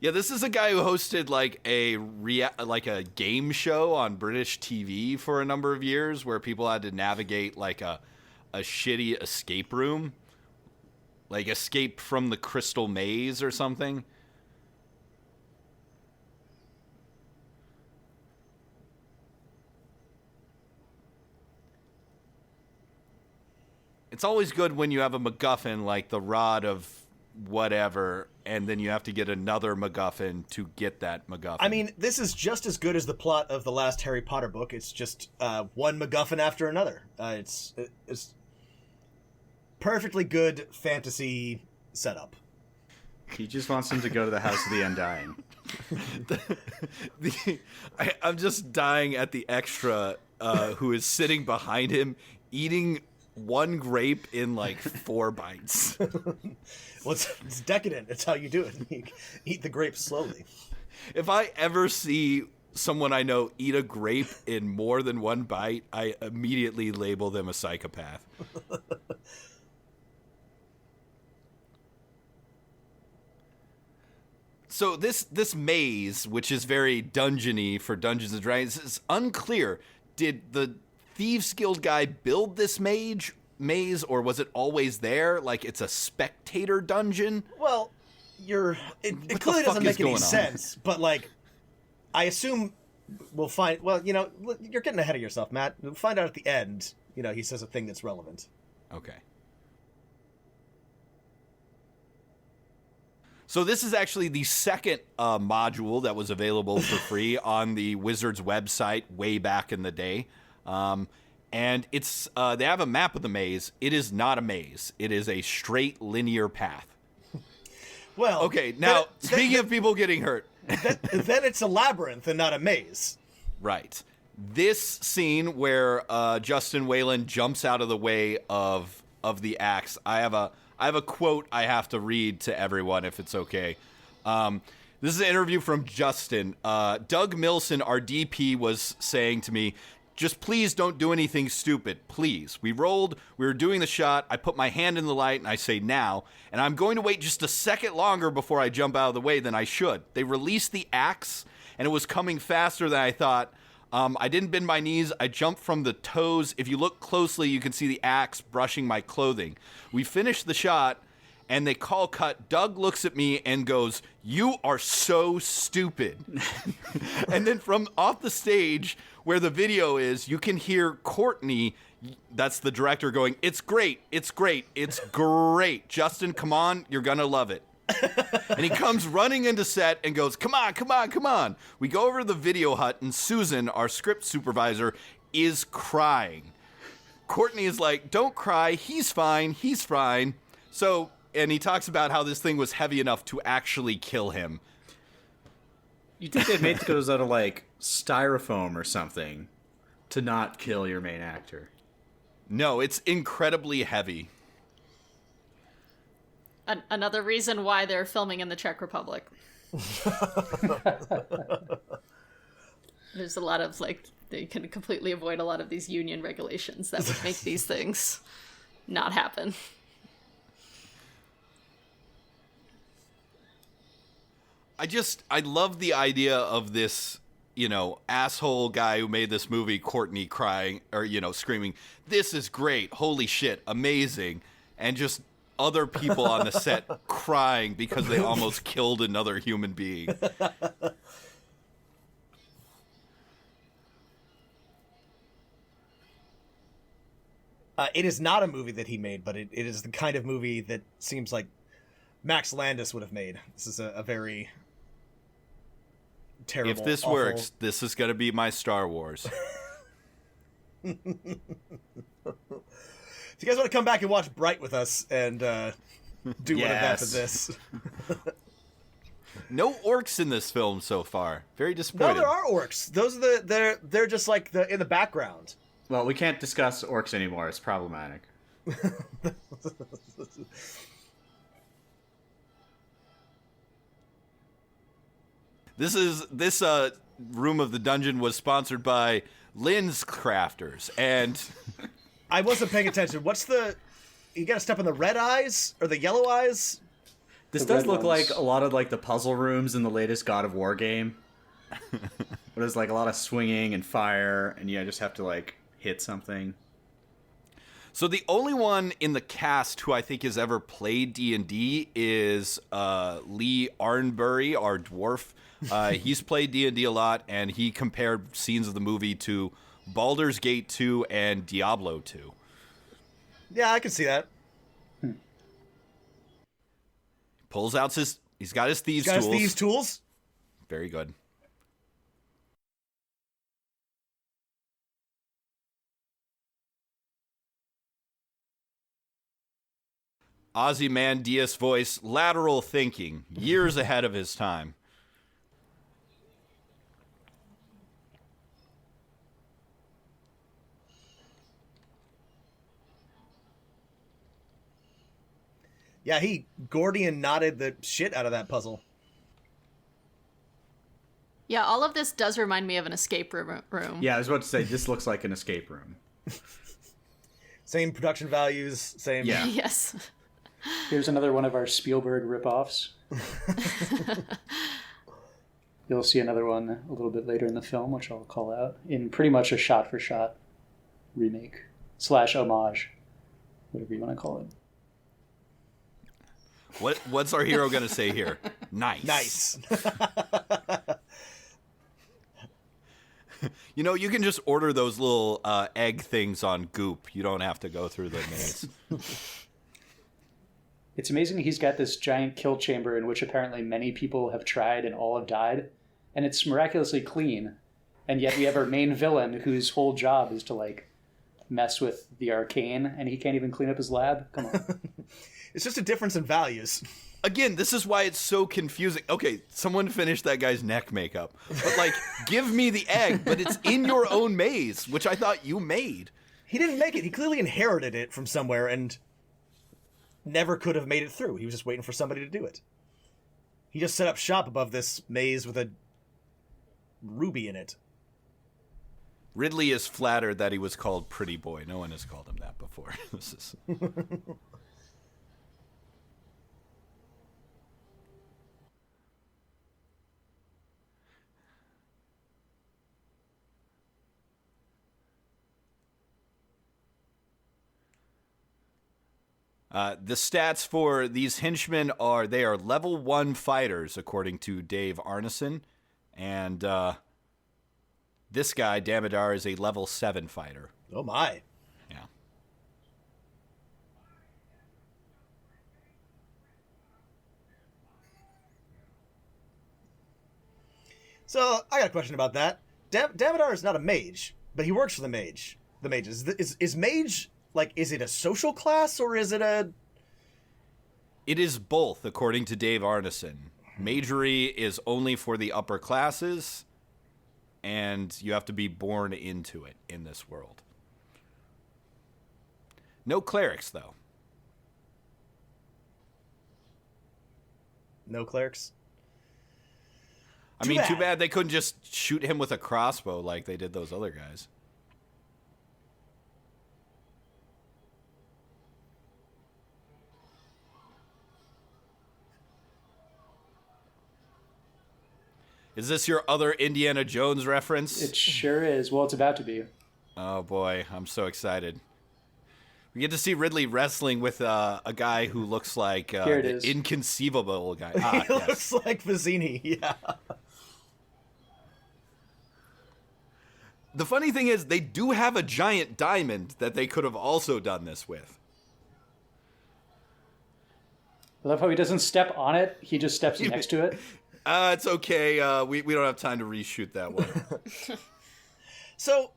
Yeah, this is a guy who hosted like a game show on British TV for a number of years, where people had to navigate like a shitty escape room, like Escape from the Crystal Maze or something. It's always good when you have a MacGuffin like the rod of whatever, and then you have to get another MacGuffin to get that MacGuffin. I mean, this is just as good as the plot of the last Harry Potter book. It's just one MacGuffin after another. It's perfectly good fantasy setup. He just wants them to go to the House of the Undying. I'm just dying at the extra who is sitting behind him eating one grape in like 4 bites. Well, it's decadent. It's how you do it. You eat the grape slowly. If I ever see someone I know eat a grape in more than 1 bite, I immediately label them a psychopath. So this maze, which is very dungeony for Dungeons and Dragons, is unclear. Did the Thieves Guild guy build this maze, or was it always there? Like it's a spectator dungeon? Well, it clearly doesn't make any sense, but like, I assume we'll find. Well, you're getting ahead of yourself, Matt. We'll find out at the end. He says a thing that's relevant. Okay. So this is actually the second module that was available for free on the Wizards website way back in the day. And it's they have a map of the maze. It is not a maze. It is a straight linear path. Well, okay, now, speaking of people getting hurt. Then it's a labyrinth and not a maze. Right. This scene where Justin Whalen jumps out of the way of the axe, I have a quote I have to read to everyone, if it's okay. This is an interview from Justin. Doug Milson, our DP, was saying to me, just please don't do anything stupid, please. We were doing the shot, I put my hand in the light, and I say now, and I'm going to wait just a second longer before I jump out of the way than I should. They released the axe, and it was coming faster than I thought. I didn't bend my knees, I jumped from the toes. If you look closely, you can see the axe brushing my clothing. We finished the shot, and they call cut. Doug looks at me and goes, "You are so stupid." And then from off the stage where the video is, you can hear Courtney, that's the director, going, "It's great, it's great, it's great. Justin, come on, you're gonna love it." And he comes running into set and goes, "Come on, come on, come on." We go over to the video hut, and Susan, our script supervisor, is crying. Courtney is like, "Don't cry, he's fine, he's fine." So, and he talks about how this thing was heavy enough to actually kill him. You'd think they'd make those out of, like, styrofoam or something to not kill your main actor. No, it's incredibly heavy. Another reason why they're filming in the Czech Republic. There's a lot of, like, they can completely avoid a lot of these union regulations that would make these things not happen. I love the idea of this, asshole guy who made this movie, Courtney, crying or, screaming, "This is great. Holy shit. Amazing." And just other people on the set crying because they almost killed another human being. It is not a movie that he made, but it is the kind of movie that seems like Max Landis would have made. This is a very terrible, If this awful... works, this is going to be my Star Wars. If you guys want to come back and watch Bright with us and do one of that for this. No orcs in this film so far. Very disappointed. No, there are orcs. Those are they're just like in the background. Well, we can't discuss orcs anymore. It's problematic. This room of the dungeon was sponsored by Lynn's Crafters, and I wasn't paying attention. You got to step on the red eyes or the yellow eyes? This The does red look ones. like a lot of like the puzzle rooms in the latest God of War game. There's like a lot of swinging and fire, and you just have to like hit something. so the only one in the cast who I think has ever played D&D is Lee Arnbury, our dwarf. He's played D&D a lot, and he compared scenes of the movie to Baldur's Gate 2 and Diablo 2. Yeah, I can see that. Pulls out he's got his thieves' Guys, tools. these tools. Very good. Ozymandias' voice, lateral thinking, years ahead of his time. Yeah, he Gordian knotted the shit out of that puzzle. Yeah, all of this does remind me of an escape room. Yeah, I was about to say this looks like an escape room. Same production values, same. Yeah. Yes. Here's another one of our Spielberg ripoffs. You'll see another one a little bit later in the film, which I'll call out, in pretty much a shot-for-shot remake / homage, whatever you want to call it. What's our hero going to say here? Nice. Nice. You can just order those little egg things on Goop. You don't have to go through the maze. It's amazing he's got this giant kill chamber in which apparently many people have tried and all have died, and it's miraculously clean. And yet we have our main villain whose whole job is to, like, mess with the arcane, and he can't even clean up his lab? Come on. It's just a difference in values. Again, this is why it's so confusing. Okay, someone finish that guy's neck makeup. But, like, give me the egg, but it's in your own maze, which I thought you made. He didn't make it. He clearly inherited it from somewhere and never could have made it through. He was just waiting for somebody to do it. He just set up shop above this maze with a ruby in it. Ridley is flattered that he was called Pretty Boy. No one has called him that before. This is... The stats for these henchmen are level 1 fighters, according to Dave Arneson. And this guy, Damodar, is a level 7 fighter. Oh my. Yeah. So, I got a question about that. Damodar is not a mage, but he works for the mage. The mages. Is mage, like, is it a social class or is it a... It is both, according to Dave Arneson. Magery is only for the upper classes, and you have to be born into it in this world. No clerics, though. No clerics. I mean, too bad they couldn't just shoot him with a crossbow like they did those other guys. Is this your other Indiana Jones reference? It sure is. Well, it's about to be. Oh boy, I'm so excited. We get to see Ridley wrestling with a guy who looks like Here it the is. inconceivable guy. He looks like Vizzini, yeah. The funny thing is, they do have a giant diamond that they could have also done this with. I love how he doesn't step on it. He just steps next to it. It's okay. We don't have time to reshoot that one. So,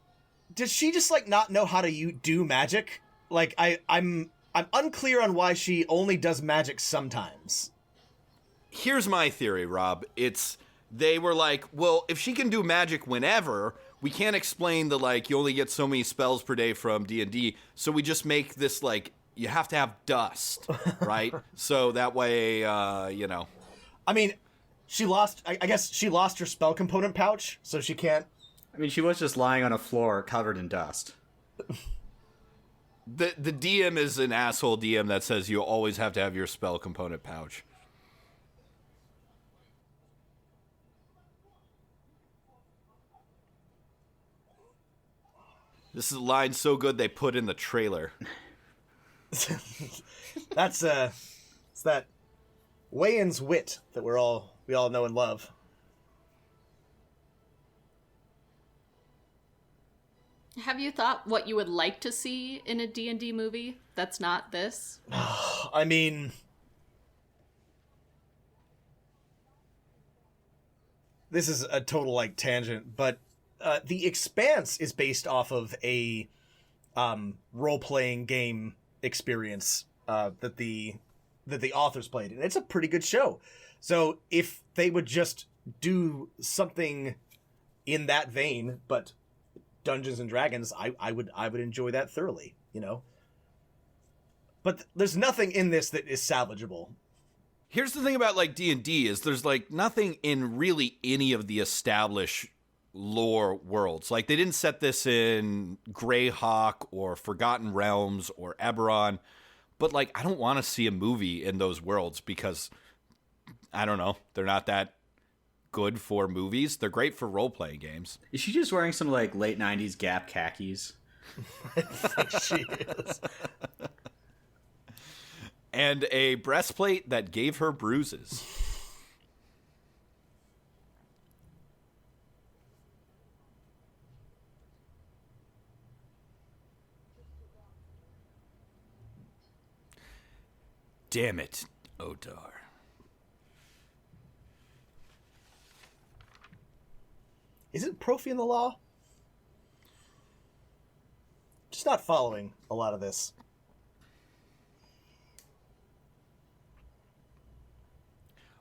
does she just like not know how to do magic? Like I'm unclear on why she only does magic sometimes. Here's my theory, Rob. They were like, well, if she can do magic whenever, we can't explain the like you only get so many spells per day from D&D, so we just make this like you have to have dust, right? So that way, I mean, she lost. I guess she lost her spell component pouch, so she can't. I mean, she was just lying on a floor covered in dust. The DM is an asshole DM that says you always have to have your spell component pouch. This is a line so good they put in the trailer. That's it's that Wayans wit that we all know and love. Have you thought what you would like to see in a D&D movie that's not this? I mean, this is a total like tangent, but The Expanse is based off of a role-playing game experience that the authors played, and it's a pretty good show. So if they would just do something in that vein, but Dungeons and Dragons, I would enjoy that thoroughly, you know. But there's nothing in this that is salvageable. Here's the thing about like D&D is there's like nothing in really any of the established lore worlds. Like they didn't set this in Greyhawk or Forgotten Realms or Eberron, but like I don't want to see a movie in those worlds because I don't know, they're not that good for movies. They're great for role-playing games. Is she just wearing some like late 90s Gap khakis? I think she is. And a breastplate that gave her bruises. Damn it, Odar. Isn't Profi in the law? Just not following a lot of this.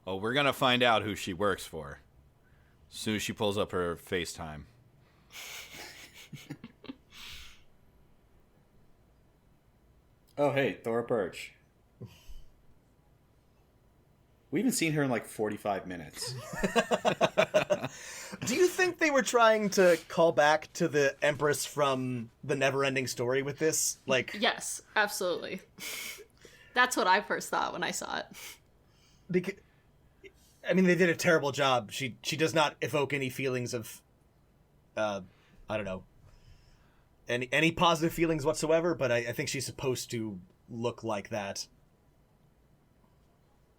Oh, we're going to find out who she works for as soon as she pulls up her FaceTime. Oh, hey, Thora Birch. We haven't seen her in like 45 minutes. Do you think they were trying to call back to the Empress from the Neverending Story with this? Like, Yes, absolutely. That's what I first thought when I saw it. because, I mean, they did a terrible job. She does not evoke any feelings of, I don't know, any positive feelings whatsoever. But I think she's supposed to look like that.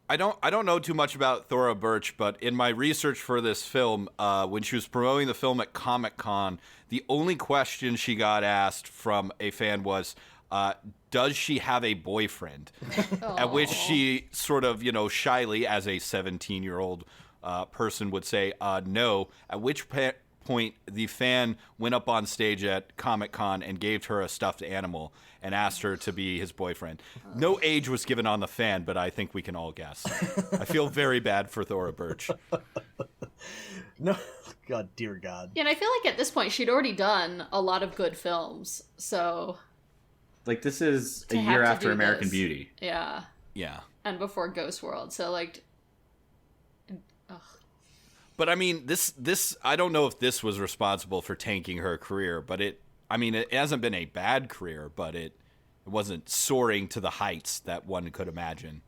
I don't know too much about Thora Birch, but in my research for this film, when she was promoting the film at Comic-Con, the only question she got asked from a fan was, does she have a boyfriend? At which she sort of, shyly, as a 17-year-old person would say, no. At which point the fan went up on stage at Comic-Con and gave her a stuffed animal and asked her to be his boyfriend. No age was given on the fan, but I think we can all guess. I feel very bad for Thora Birch. No, God, dear God. Yeah, and I feel like at this point she'd already done a lot of good films, so Like, this is a To have year to after do American this. Beauty. Yeah. Yeah. And before Ghost World. So, like... Ugh. But I mean, this I don't know if this was responsible for tanking her career, but it hasn't been a bad career, but it wasn't soaring to the heights that one could imagine.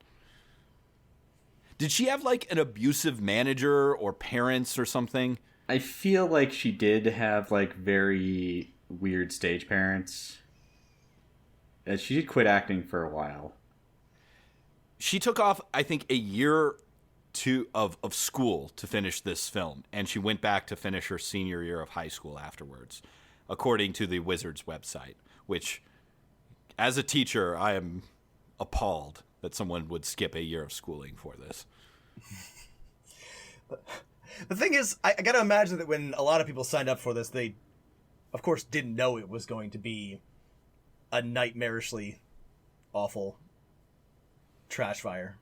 Did she have like an abusive manager or parents or something? I feel like she did have like very weird stage parents. And she did quit acting for a while. She took off, I think, a year of school to finish this film, and she went back to finish her senior year of high school afterwards, according to the Wizards website, which, as a teacher, I am appalled that someone would skip a year of schooling for this. The thing is, I gotta imagine that when a lot of people signed up for this, they, of course, didn't know it was going to be a nightmarishly awful trash fire.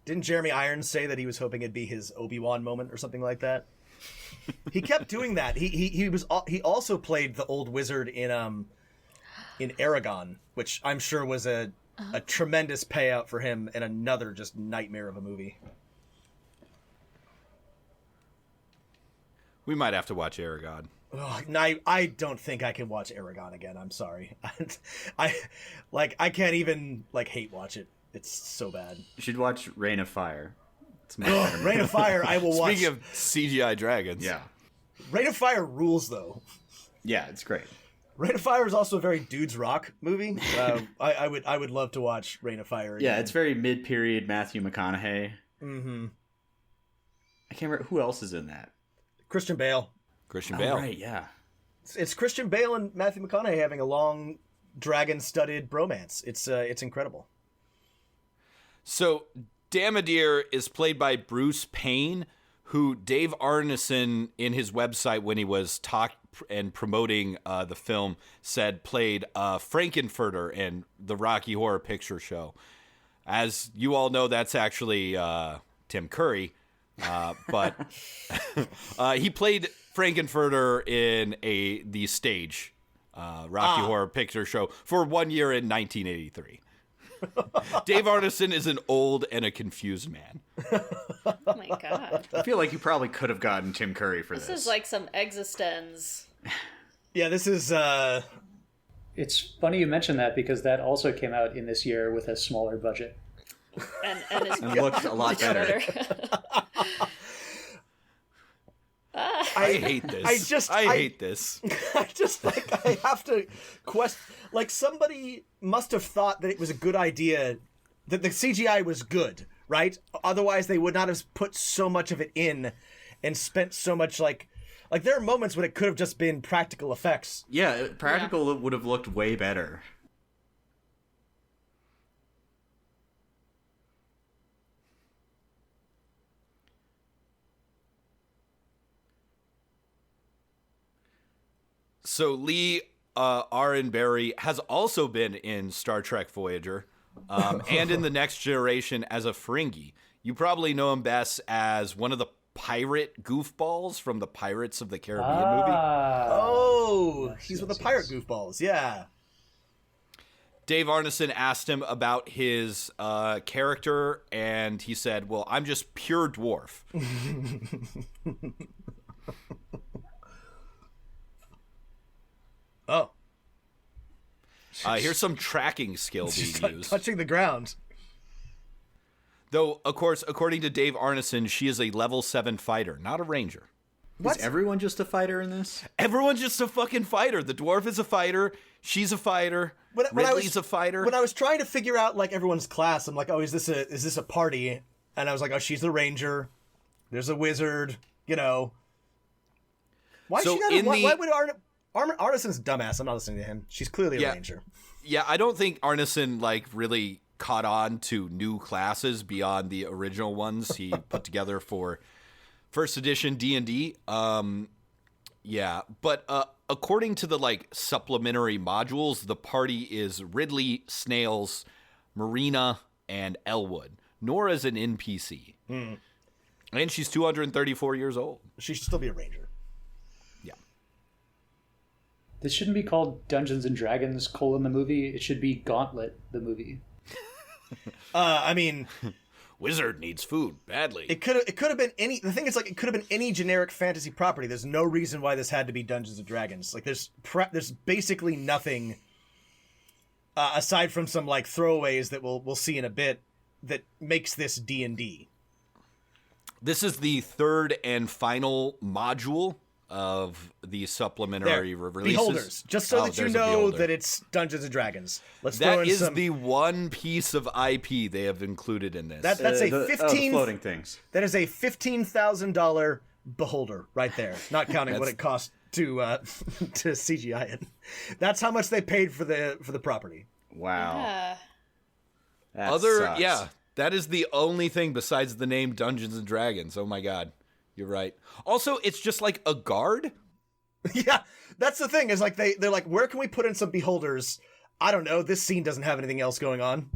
Didn't Jeremy Irons say that he was hoping it'd be his Obi-Wan moment or something like that? He kept doing that. He also played the old wizard in Aragon, which I'm sure was a tremendous payout for him and another just nightmare of a movie. We might have to watch Aragon. Ugh, I don't think I can watch Aragon again. I'm sorry. I can't even hate watch it. It's so bad. You should watch Reign of Fire. It's much better. Reign of Fire, I will watch. Speaking of CGI dragons. Yeah. Reign of Fire rules, though. Yeah, it's great. Reign of Fire is also a very dudes rock movie. I would love to watch Reign of Fire again. Yeah, it's very mid-period Matthew McConaughey. Mm-hmm. I can't remember who else is in that. Christian Bale. Christian Bale. Oh, right, yeah. It's Christian Bale and Matthew McConaughey having a long dragon-studded bromance. It's incredible. So Damadir is played by Bruce Payne, who Dave Arneson in his website when he was and promoting the film said played Frankenfurter in the Rocky Horror Picture Show. As you all know, that's actually Tim Curry, but he played Frankenfurter in the stage Rocky Horror Picture Show for 1 year in 1983. Dave Arneson is an old and a confused man. Oh my god. I feel like you probably could have gotten Tim Curry for this. This is like some existence. Yeah, this is... It's funny you mention that because that also came out in this year with a smaller budget. And And looks a lot better. I hate this. I hate this. I just I have to question. Somebody must have thought that it was a good idea, that the CGI was good, right? Otherwise, they would not have put so much of it in, and spent so much like there are moments when it could have just been practical effects. Yeah, practical would have looked way better. So Lee Arenberry has also been in Star Trek Voyager and in The Next Generation as a Ferengi. You probably know him best as one of the pirate goofballs from the Pirates of the Caribbean movie. Oh, he's with the pirate goofballs, yeah. Dave Arneson asked him about his character, and he said, well, I'm just pure dwarf. Oh. Here's some tracking skill being used. Touching the ground. Though, of course, according to Dave Arneson, she is a level 7 fighter, not a ranger. What? Is everyone just a fighter in this? Everyone's just a fucking fighter. The dwarf is a fighter. She's a fighter. Ridley's a fighter. When I was trying to figure out everyone's class, I'm like, oh, is this a party? And I was like, oh, she's the ranger. There's a wizard. Why? So She not? Why would Arneson's dumbass? I'm not listening to him. She's clearly a ranger. Yeah, I don't think Arneson really caught on to new classes beyond the original ones he put together for first edition D&D. Yeah, but according to the supplementary modules, the party is Ridley, Snails, Marina, and Elwood. Nora's an NPC. And she's 234 years old. She should still be a ranger. Yeah. This shouldn't be called Dungeons and Dragons: the movie. It should be Gauntlet the movie. I mean, Wizard needs food badly. it could have been any. The thing is, like, it could have been any generic fantasy property. There's no reason why this had to be Dungeons and Dragons. Like, there's basically nothing aside from some like throwaways that we'll see in a bit that makes this D&D. This is the third and final module of the supplementary releases. Beholders. Just so that you there's a know Beholder. that it's Dungeons and Dragons. Let's throw That in is some. the one piece of IP they have included in this. That's The a 15. floating things. That is a $15,000 beholder right there. Not counting what it cost to to CGI it. That's how much they paid for the property. Wow. That Other sucks. yeah, that is the only thing besides the name Dungeons and Dragons. Oh my god. You're right. Also, it's just like a guard. Yeah, that's the thing. Is like they're like, where can we put in some beholders? I don't know. This scene doesn't have anything else going on.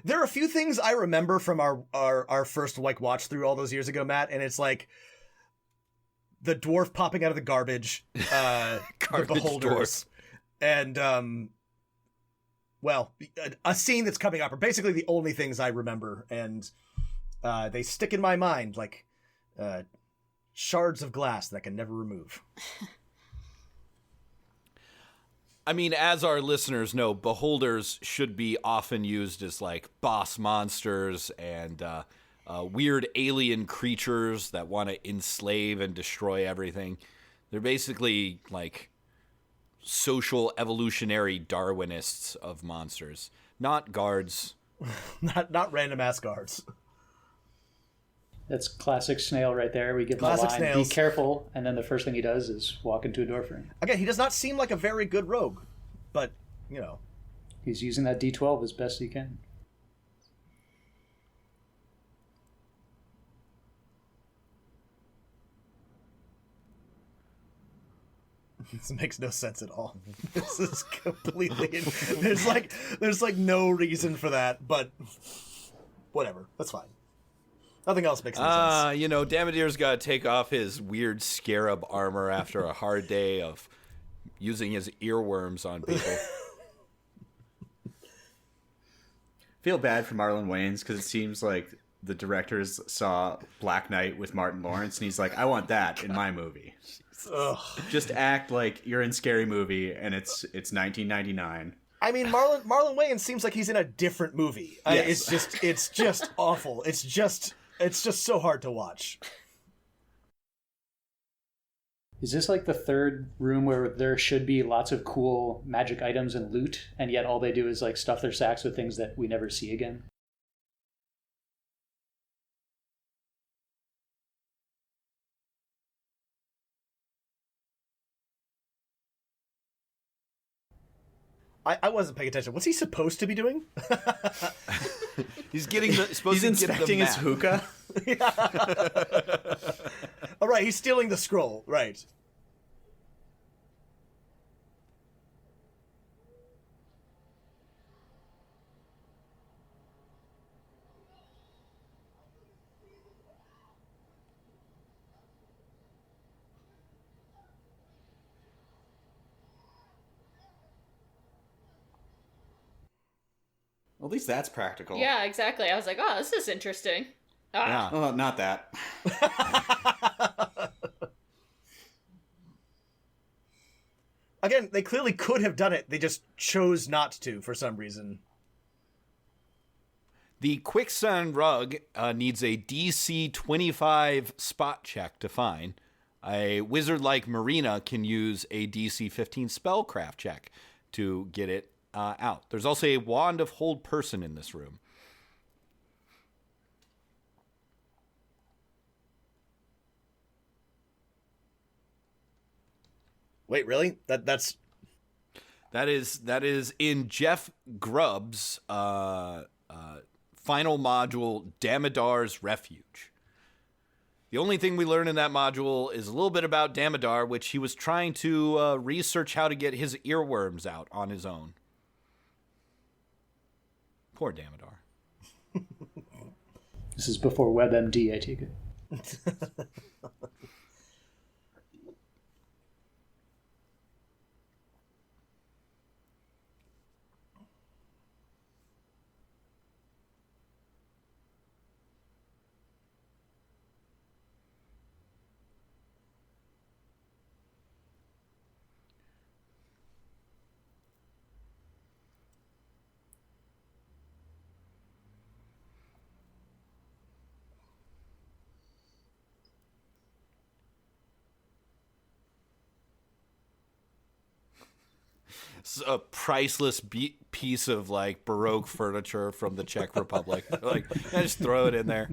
There are a few things I remember from our first like watch through all those years ago, Matt, and it's like the dwarf popping out of the garbage, the beholders, and well, a scene that's coming up are basically the only things I remember, and they stick in my mind like shards of glass that I can never remove. I mean, as our listeners know, beholders should be often used as like boss monsters and weird alien creatures that want to enslave and destroy everything. They're basically like social evolutionary Darwinists of monsters, not guards. not random ass guards. That's classic Snail right there. We give him a Classic line, Snails. be careful, and then the first thing he does is walk into a door frame. Again, he does not seem like a very good rogue, but you know. He's using that D12 as best he can. This makes no sense at all. This is completely. There's like no reason for that, but whatever. That's fine. Nothing else makes any sense. You know, Damadir's got to take off his weird scarab armor after a hard day of using his earworms on people. Feel bad for Marlon Wayans because it seems like the directors saw Black Knight with Martin Lawrence and he's like, I want that in my movie. Ugh. Just act like you're in Scary Movie and it's 1999. I mean, Marlon Wayans seems like he's in a different movie. Yes. It's just awful. It's just so hard to watch. Is this like the third room where there should be lots of cool magic items and loot, and yet all they do is like stuff their sacks with things that we never see again? I wasn't paying attention. What's he supposed to be doing? He's getting the supposed He's to get the inspecting his map. hookah. Oh, right, he's stealing the scroll. Right. At least that's practical. Yeah, exactly. I was like, oh, this is interesting. Yeah. Oh, not that. Again, they clearly could have done it. They just chose not to for some reason. The quicksand rug needs a DC 25 spot check to find. A wizard like Marina can use a DC 15 spellcraft check to get it out. There's also a wand of hold person in this room. Wait, really? That is in Jeff Grubb's final module, Damodar's Refuge. The only thing we learn in that module is a little bit about Damodar, which he was trying to research how to get his earworms out on his own. Poor Damodar. This is before WebMD, I take it. It's a priceless piece of like Baroque furniture from the Czech Republic. Like, I just throw it in there.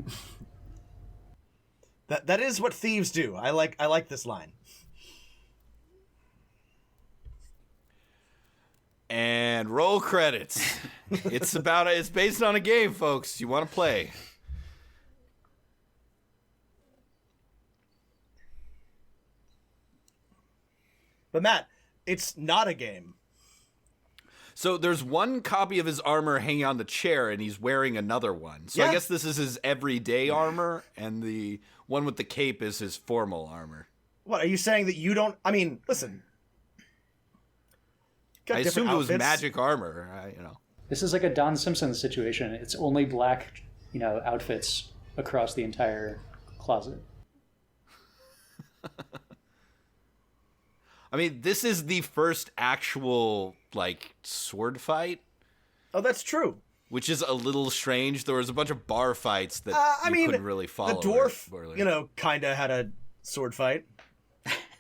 That is what thieves do. I like this line. And roll credits. It's based on a game, folks. You want to play. But Matt, it's not a game. So there's one copy of his armor hanging on the chair, and he's wearing another one. So Yeah. I guess this is his everyday armor, and the one with the cape is his formal armor. What, are you saying that you don't... I mean, listen. Got I different assumed it was outfits. magic armor. This is like a Don Simpson situation. It's only black, outfits across the entire closet. I mean, this is the first actual, like, sword fight, Oh, that's true. which is a little strange. There was a bunch of bar fights that couldn't really follow. The dwarf, earlier. kind of had a sword fight.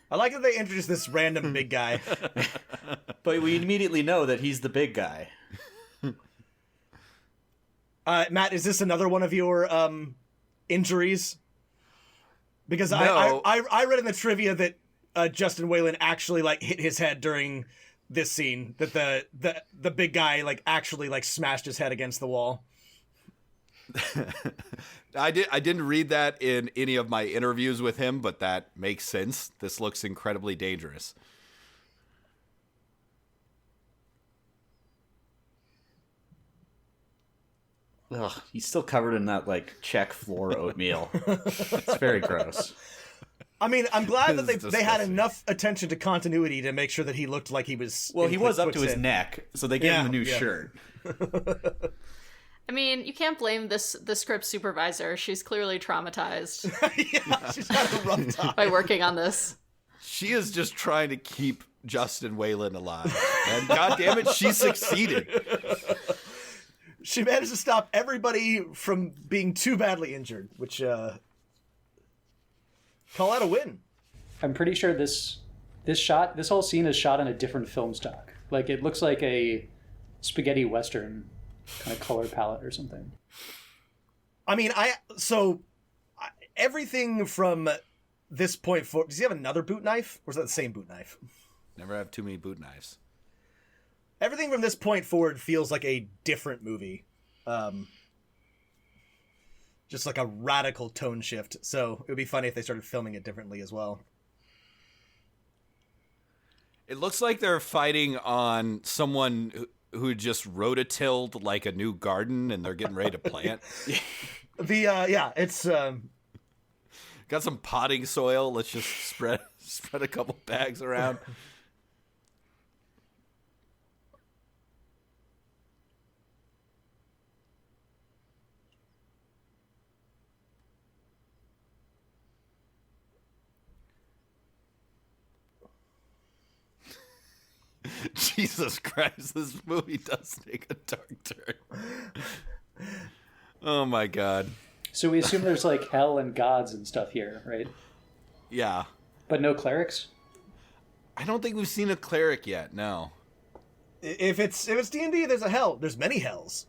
I like that they introduced this random big guy. But we immediately know that he's the big guy. Matt, is this another one of your injuries? Because No. I read in the trivia that Justin Whalen actually like hit his head during this scene. That the big guy like actually like smashed his head against the wall. I didn't read that in any of my interviews with him, but that makes sense. This looks incredibly dangerous. Ugh, he's still covered in that like Czech floor oatmeal. It's very gross. I mean, I'm glad that This is they had disgusting. enough attention to continuity to make sure that he looked like he was. Well, in he was up to his quicksand. neck, so they gave him a new Yeah. shirt. I mean, you can't blame the script supervisor. She's clearly traumatized Yeah, she's had a rough time. by working on this. She is just trying to keep Justin Whalen alive, and goddammit, she succeeded. She managed to stop everybody from being too badly injured, which call that a win. I'm pretty sure this whole scene is shot on a different film stock. Like, it looks like a spaghetti western kind of color palette or something. I mean, everything from this point forward. Does he have another boot knife, or is that the same boot knife? Never have too many boot knives. Everything from this point forward feels like a different movie. Just like a radical tone shift. So it would be funny if they started filming it differently as well. It looks like they're fighting on someone who just rototilled like a new garden, and they're getting ready to plant. It's Got some potting soil. Let's just spread a couple bags around. Jesus Christ, this movie does take a dark turn. Oh my God. So we assume there's like hell and gods and stuff here, right? Yeah. But no clerics? I don't think we've seen a cleric yet, no. if it's D&D, there's a hell. There's many hells.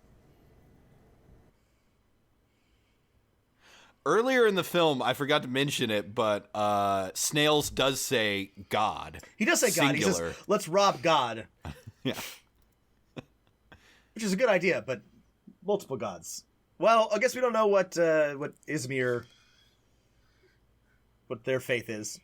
Earlier in the film, I forgot to mention it, but Snails does say God. He does say God. He Singular. says, "Let's rob God," Yeah. which is a good idea, but multiple gods. Well, I guess we don't know what Izmir, what their faith is.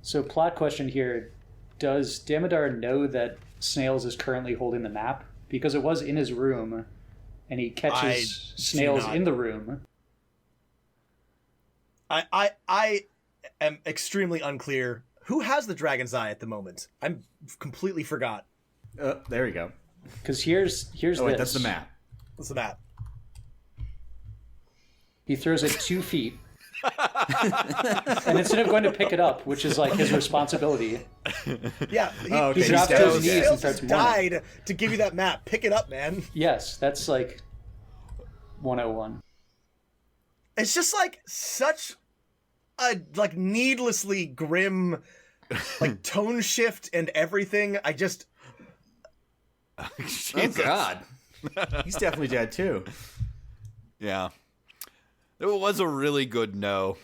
So, plot question here. Does Damodar know that Snails is currently holding the map? Because it was in his room, and he catches Snails in the room. I am extremely unclear. Who has the dragon's eye at the moment? I'm completely forgot. There we go. Because here's Wait, this. that's the map. What's the map? He throws it 2 feet. And instead of going to pick it up, which is like his responsibility, Yeah, he drops to his knees and starts Snails mourning. died to give you that map. Pick it up, man. Yes, that's like 101. It's just like such a like needlessly grim like tone shift and everything. I just Oh God, he's definitely dead too. Yeah. It was a really good no.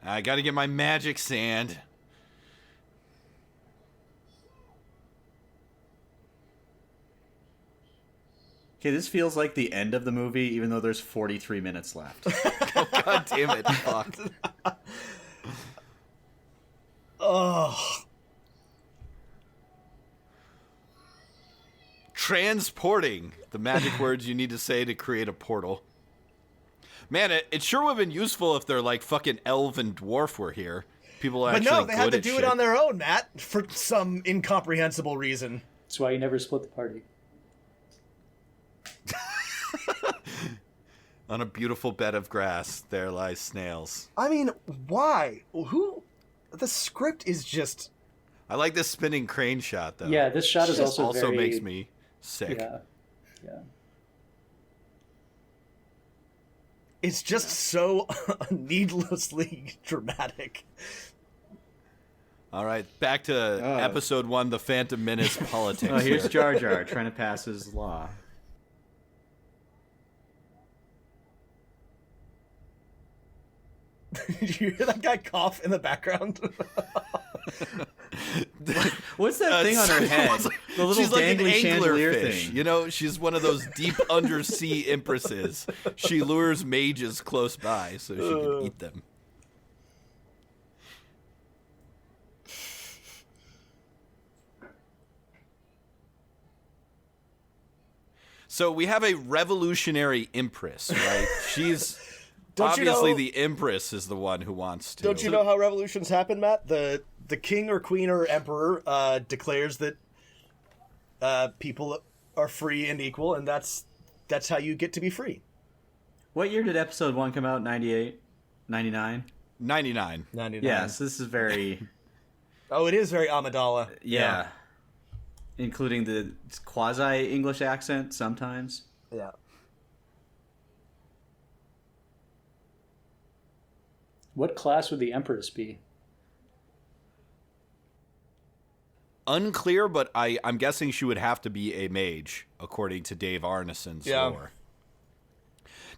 I gotta get my magic sand. Okay, this feels like the end of the movie, even though there's 43 minutes left. God damn it. Fuck. oh Transporting. The magic words you need to say to create a portal. Man, it sure would have been useful if they're like fucking elf and dwarf were here. People are but actually no, they had good to at do shit. it on their own, Matt, for some incomprehensible reason. That's why you never split the party. On a beautiful bed of grass, there lies Snails. I mean, why? Who? The script is just I like this spinning crane shot, though. Yeah, this shot is also very... makes me sick. Yeah. it's just so needlessly dramatic. All right, back to episode 1, The Phantom Menace politics. Oh, here's Jar Jar trying to pass his law. Did you hear that guy cough in the background? What's that thing on her head? The little she's like an dangly chandelier anglerfish. thing. You know, she's one of those deep undersea empresses. She lures mages close by so she can eat them. So we have a revolutionary empress, right? She's obviously the empress is the one who wants to. Don't you know how revolutions happen, Matt? The king or queen or emperor declares that people are free and equal, and that's how you get to be free. What year did episode 1 come out? 98? 99? 99. 99. Yes, this is very... Oh, it is very Amidala. Yeah. Including the quasi-English accent sometimes. Yeah. What class would the Empress be? Unclear, but I'm guessing she would have to be a mage, according to Dave Arneson's lore.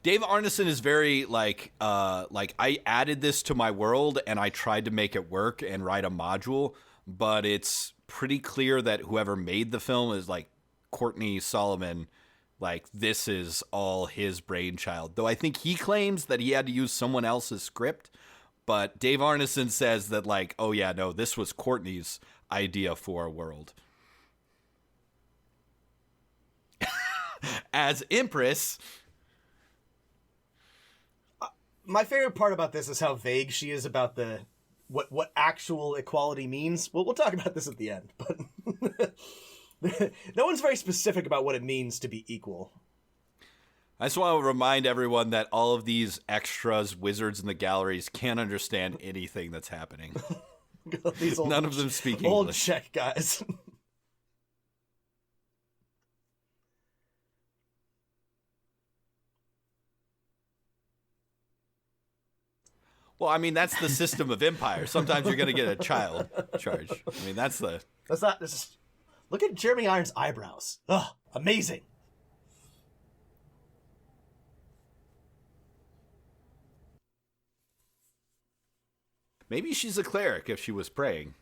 Dave Arneson is very like I added this to my world and I tried to make it work and write a module, but it's pretty clear that whoever made the film is like Courtney Solomon. Like, this is all his brainchild. Though I think he claims that he had to use someone else's script, but Dave Arneson says that, like, oh yeah, no, this was Courtney's idea for a world. As Empress... My favorite part about this is how vague she is about the what actual equality means. Well, we'll talk about this at the end, but no one's very specific about what it means to be equal. I just want to remind everyone that all of these extras, wizards in the galleries, can't understand anything that's happening. These None of them speak old English. Czech guys. Well, I mean, that's the system of empire. Sometimes you're going to get a child charge. I mean, that's the... That's not. This is, look at Jeremy Irons' eyebrows. Ugh, amazing. Maybe she's a cleric if she was praying.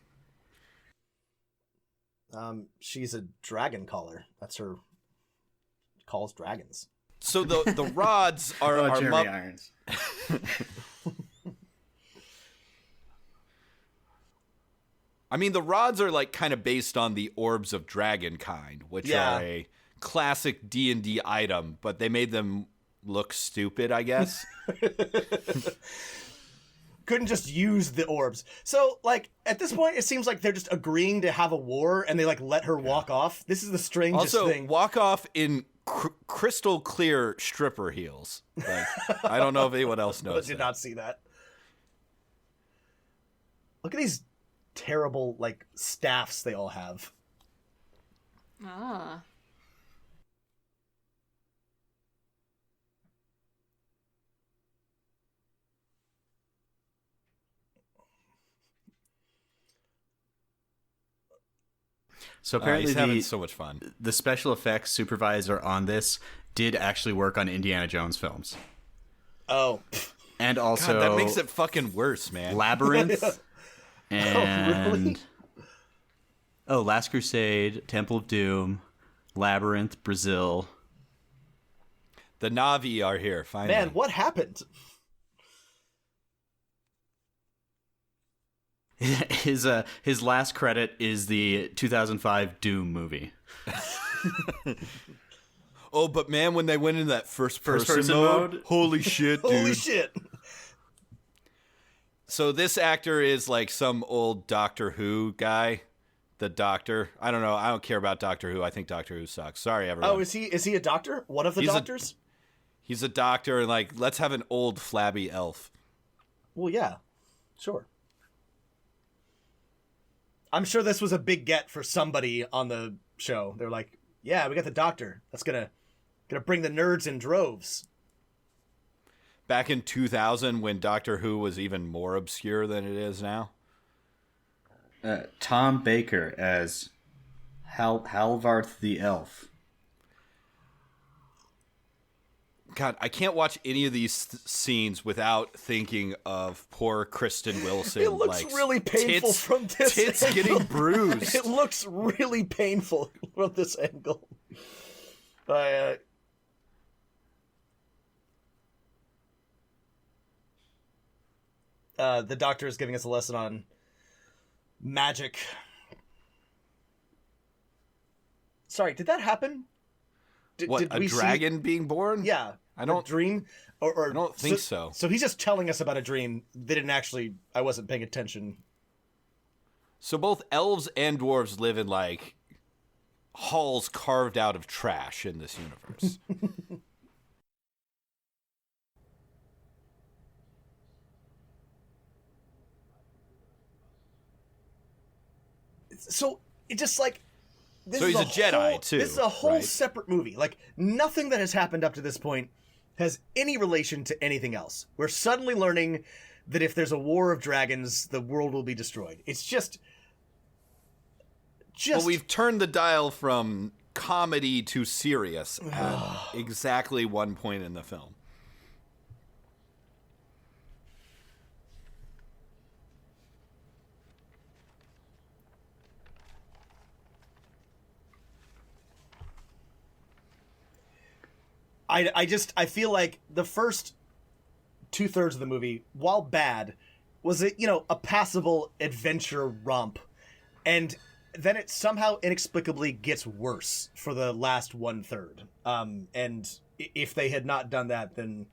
She's a dragon caller. That's her. Calls dragons. So the rods are Jeremy Irons. I mean, the rods are like kind of based on the orbs of dragon kind, which are a classic D&D item, but they made them look stupid, I guess. Couldn't just use the orbs. So, like, at this point, it seems like they're just agreeing to have a war, and they, like, let her walk off. This is the strangest Also, thing. walk off in crystal clear stripper heels. Like, I don't know if anyone else I knows did that. not see that. Look at these terrible, like, staffs they all have. Ah. So He's apparently having so much fun. the special effects supervisor on this did actually work on Indiana Jones films. Oh. And also God, that makes it fucking worse, man. Labyrinth and really? Last Crusade, Temple of Doom, Labyrinth, Brazil. The Na'vi are here, finally. Man, what happened? His last credit is the 2005 Doom movie. Oh, but man, when they went into that first person mode? mode, holy shit, dude. Holy shit. So this actor is like some old Doctor Who guy. The Doctor. I don't know. I don't care about Doctor Who. I think Doctor Who sucks. Sorry, everyone. Oh, is he a doctor? One of the doctors? He's a doctor, and like, let's have an old flabby elf. Well, yeah. Sure. I'm sure this was a big get for somebody on the show. They're like, yeah, we got the doctor. That's gonna bring the nerds in droves. Back in 2000, when Doctor Who was even more obscure than it is now. Tom Baker as Halvarth the Elf. God, I can't watch any of these scenes without thinking of poor Kristen Wilson. It looks like, really painful tits, from this tits angle. getting bruised. It looks really painful from this angle. The doctor is giving us a lesson on magic. Sorry, did that happen? What, did a we dragon being born? Yeah, I don't- a dream. Or I don't think so. So he's just telling us about a dream. They didn't actually. I wasn't paying attention. So both elves and dwarves live in, like, halls carved out of trash in this universe. So it just like. This So is he's a Jedi, whole, too, This is a whole right? separate movie. Like nothing that has happened up to this point has any relation to anything else. We're suddenly learning that if there's a war of dragons, the world will be destroyed. It's just. Well, we've turned the dial from comedy to serious at exactly one point in the film. I feel like the first 2/3 of the movie, while bad, was a passable adventure romp, and then it somehow inexplicably gets worse for the last 1/3. And if they had not done that, then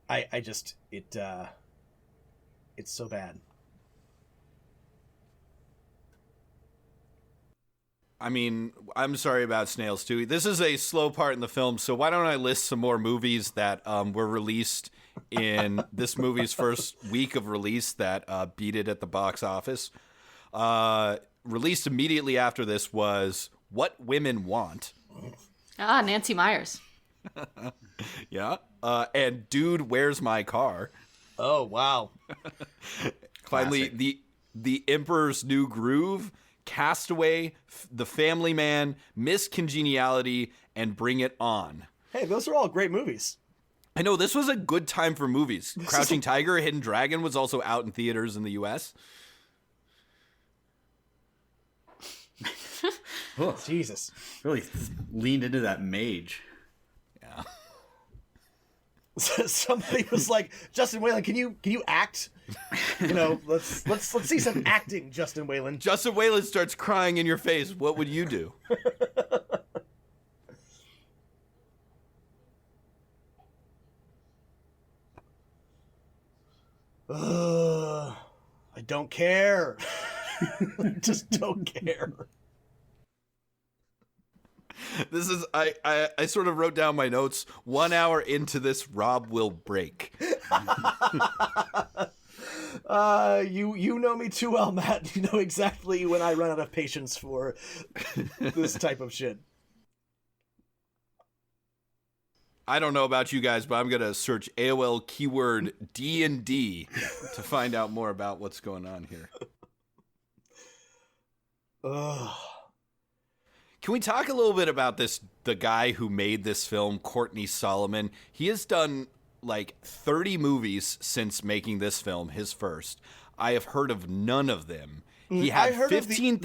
it's so bad. I mean, I'm sorry about Snails too. This is a slow part in the film, so why don't I list some more movies that were released in this movie's first week of release that beat it at the box office. Released immediately after this was What Women Want. Ah, Nancy Myers. Yeah. And Dude, Where's My Car? Oh wow! Finally, the Emperor's New Groove, Castaway, The Family Man, Miss Congeniality, and Bring It On. Hey, those are all great movies. I know, this was a good time for movies. Crouching Tiger, Hidden Dragon was also out in theaters in the U.S. Oh, Jesus. really leaned into that mage. Yeah. Somebody was like, Justin Whalen, can you act? Let's see some acting, Justin Whalen. Justin Whalen starts crying in your face. What would you do? I don't care. I just don't care. This is I sort of wrote down my notes. 1 hour into this, Rob will break. You know me too well, Matt. You know exactly when I run out of patience for this type of shit. I don't know about you guys, but I'm gonna search AOL keyword D&D to find out more about what's going on here. Ugh. Can we talk a little bit about the guy who made this film, Courtney Solomon? He has done like 30 movies since making this film, his first. I have heard of none of them. He had $15,000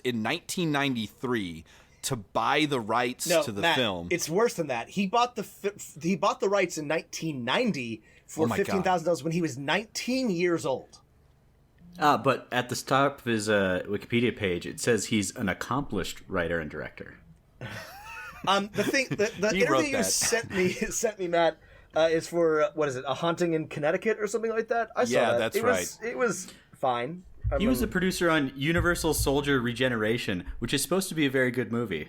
in 1993 to buy the rights to the Matt, film. It's worse than that. He bought the rights in 1990 for $15,000 when he was 19 years old. But at the top of his Wikipedia page, it says he's an accomplished writer and director. The interview you sent me, Matt, is for what is it? A Haunting in Connecticut or something like that. I saw that. That's right. It was fine. He was a producer on Universal Soldier Regeneration, which is supposed to be a very good movie.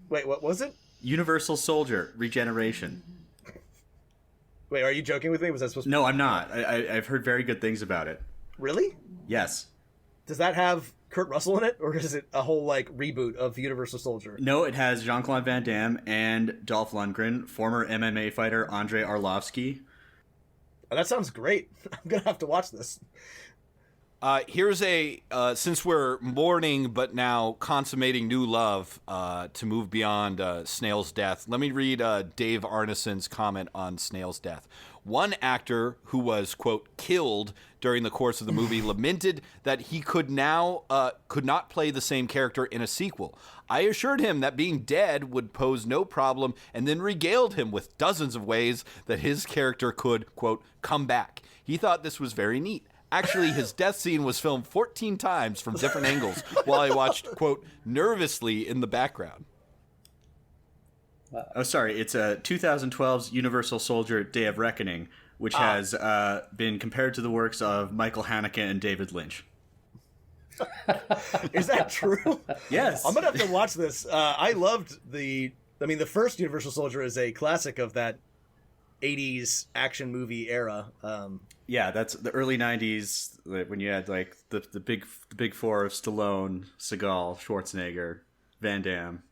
Wait, what was it? Universal Soldier Regeneration. Wait, are you joking with me? Was that supposed to be? No, I'm not. I've heard very good things about it. Really? Yes. Does that have Kurt Russell in it, or is it a whole like reboot of Universal Soldier? No, it has Jean-Claude Van Damme and Dolph Lundgren, former MMA fighter Andrei Arlovsky. Oh, that sounds great. I'm gonna have to watch this. Here's since we're mourning but now consummating new love to move beyond Snail's death, let me read Dave Arneson's comment on Snail's death. One actor who was, quote, killed during the course of the movie lamented that he could not play the same character in a sequel. I assured him that being dead would pose no problem and then regaled him with dozens of ways that his character could, quote, come back. He thought this was very neat. Actually, his death scene was filmed 14 times from different angles while I watched, quote, nervously in the background. Oh, sorry. It's 2012's Universal Soldier Day of Reckoning, which has been compared to the works of Michael Haneke and David Lynch. Is that true? Yes. I'm going to have to watch this. I loved the first Universal Soldier is a classic of that 80s action movie era. Yeah, that's the early 90s when you had like the big four of Stallone, Seagal, Schwarzenegger, Van Damme.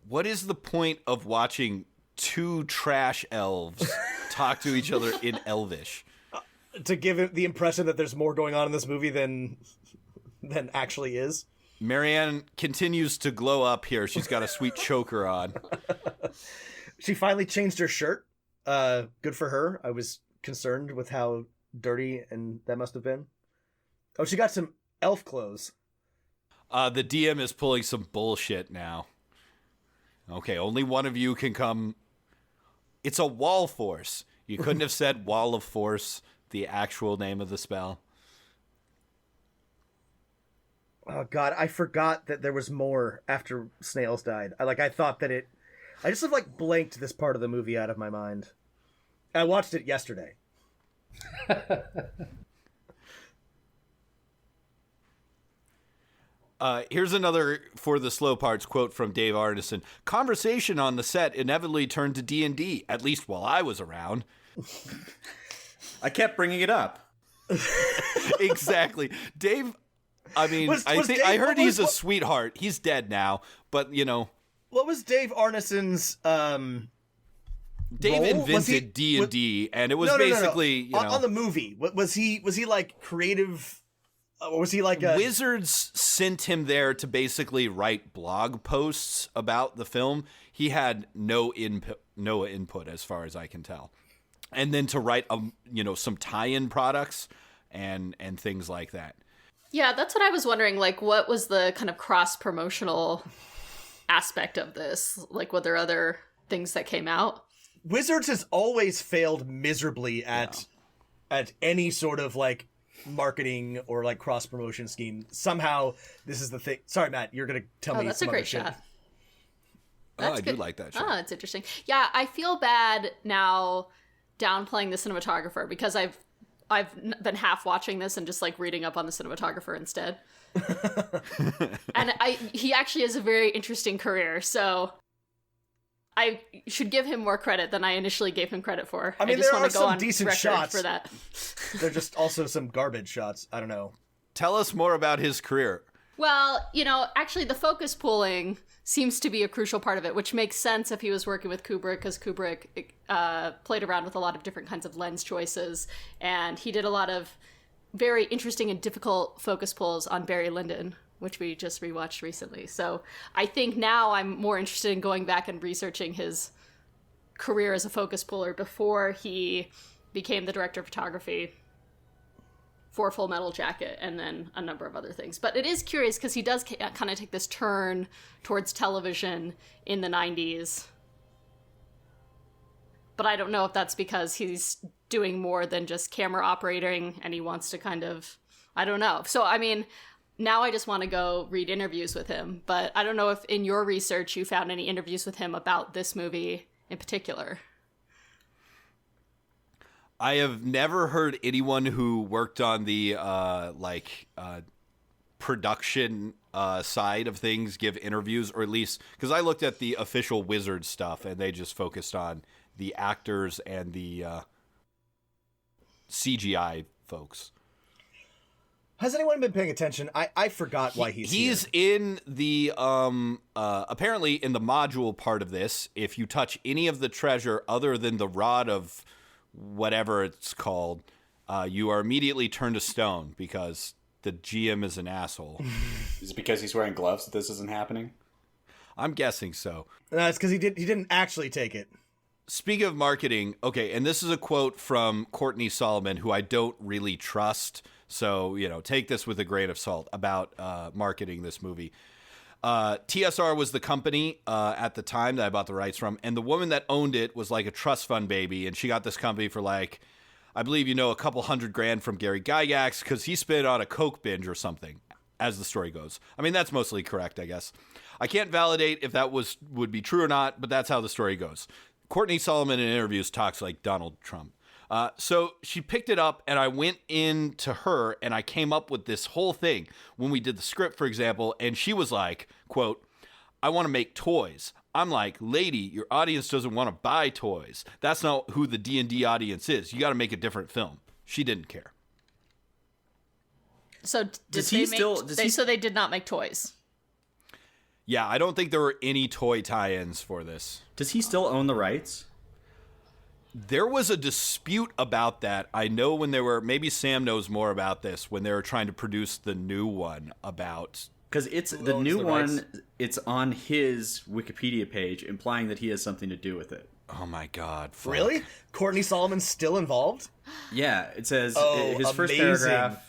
What is the point of watching two trash elves talk to each other in Elvish? To give it the impression that there's more going on in this movie than actually is. Marianne continues to glow up here. She's got a sweet choker on. She finally changed her shirt. Good for her. I was concerned with how dirty and that must have been. Oh, she got some elf clothes. The DM is pulling some bullshit now. Okay, only one of you can come. It's a wall force. You couldn't have said wall of force, the actual name of the spell. Oh God, I forgot that there was more after Snails died. I thought that I just have like blanked this part of the movie out of my mind. I watched it yesterday. Here's another for the slow parts quote from Dave Arneson. Conversation on the set inevitably turned to D&D, at least while I was around. I kept bringing it up. Exactly. Dave, I mean, I heard he's a sweetheart. He's dead now, but you know. What was Dave Arneson's Dave role? invented D&D, and it was basically you know, on the movie. Was he like creative? Or was he like a... Wizards sent him there to basically write blog posts about the film. He had no input as far as I can tell. And then to write some tie-in products and things like that. Yeah, that's what I was wondering. Like, what was the kind of cross-promotional aspect of this? Like, were there other things that came out? Wizards has always failed miserably at any sort of like marketing or like cross promotion scheme. Somehow this is the thing. Sorry, Matt, you're gonna tell me. That's some a great other shit. shot. Oh, I do like that shot. Oh, it's interesting. Yeah, I feel bad now downplaying the cinematographer because I've been half watching this and just like reading up on the cinematographer instead. And he actually has a very interesting career, so I should give him more credit than I initially gave him credit for. I mean, just there want are to go some on decent record shots for that. They're just also some garbage shots. I don't know. Tell us more about his career. Well, actually the focus pulling seems to be a crucial part of it, which makes sense if he was working with Kubrick, because Kubrick played around with a lot of different kinds of lens choices, and he did a lot of very interesting and difficult focus pulls on Barry Lyndon, which we just rewatched recently. So I think now I'm more interested in going back and researching his career as a focus puller before he became the director of photography for Full Metal Jacket and then a number of other things. But it is curious because he does kind of take this turn towards television in the 90s. But I don't know if that's because he's doing more than just camera operating and he wants to kind of, I don't know. So, I mean, now I just want to go read interviews with him. But I don't know if in your research you found any interviews with him about this movie in particular. I have never heard anyone who worked on the production side of things give interviews, or at least because I looked at the official Wizard stuff and they just focused on the actors and the CGI folks. Has anyone been paying attention? I forgot why he's He's here. in the apparently in the module part of this. If you touch any of the treasure other than the rod of whatever it's called, you are immediately turned to stone because the GM is an asshole. Is it because he's wearing gloves that this isn't happening? I'm guessing so. It's because he didn't actually take it. Speaking of marketing, okay, and this is a quote from Courtney Solomon, who I don't really trust. So, take this with a grain of salt about marketing this movie. TSR was the company at the time that I bought the rights from, and the woman that owned it was like a trust fund baby, and she got this company for like, I believe, a couple $100,000 from Gary Gygax because he spent on a coke binge or something, as the story goes. I mean, that's mostly correct, I guess. I can't validate if that would be true or not, but that's how the story goes. Courtney Solomon in interviews talks like Donald Trump. So she picked it up, and I went in to her, and I came up with this whole thing when we did the script, for example, and she was like, quote, "I want to make toys." I'm like, "Lady, your audience doesn't want to buy toys. That's not who the D&D audience is. You got to make a different film." She didn't care. So so they did not make toys? Yeah, I don't think there were any toy tie-ins for this. Does he still own the rights? There was a dispute about that. I know when maybe Sam knows more about this, when they were trying to produce the new one about... Because it's the new one, it's on his Wikipedia page, implying that he has something to do with it. Oh my God. Fuck. Really? Courtney Solomon's still involved? Yeah, it says his first paragraph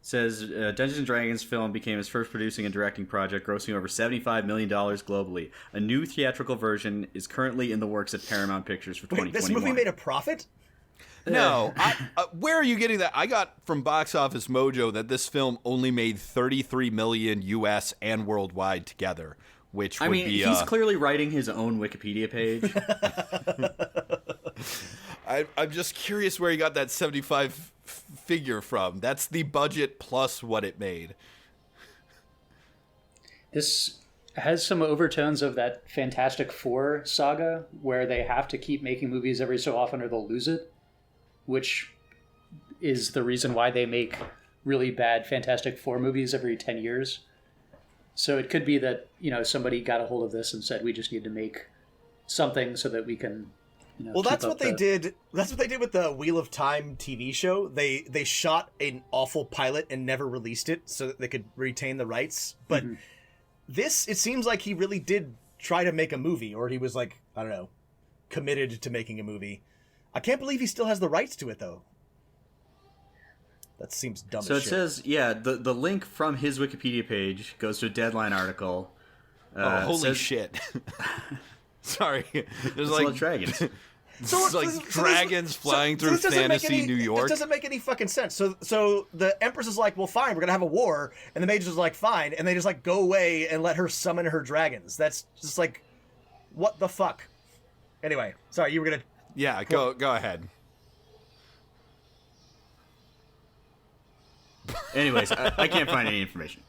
says Dungeons & Dragons film became his first producing and directing project, grossing over $75 million globally. A new theatrical version is currently in the works at Paramount Pictures for 2021. This movie made a profit? No. Where are you getting that? I got from Box Office Mojo that this film only made $33 million US and worldwide together, which would be... he's clearly writing his own Wikipedia page. I'm just curious where he got that 75 figure from. That's the budget plus what it made. This has some overtones of that Fantastic Four saga where they have to keep making movies every so often or they'll lose it, which is the reason why they make really bad Fantastic Four movies every 10 years. So it could be that, somebody got a hold of this and said, we just need to make something so that we can... Well, that's what they did. That's what they did with the Wheel of Time TV show. They shot an awful pilot and never released it so that they could retain the rights. But this, it seems like he really did try to make a movie, or he was like, I don't know, committed to making a movie. I can't believe he still has the rights to it, though. That seems dumb So as it shit. says, the link from his Wikipedia page goes to a Deadline article. Holy shit. Sorry. There's like like dragons. it's like dragons flying through this doesn't make fantasy any- New York. This doesn't make any fucking sense. So the Empress is like, well, fine, we're gonna have a war, and the mages are like, fine, and they just like go away and let her summon her dragons. That's just like, what the fuck? Anyway, sorry, you were gonna. Yeah, go ahead. Anyways, I can't find any information.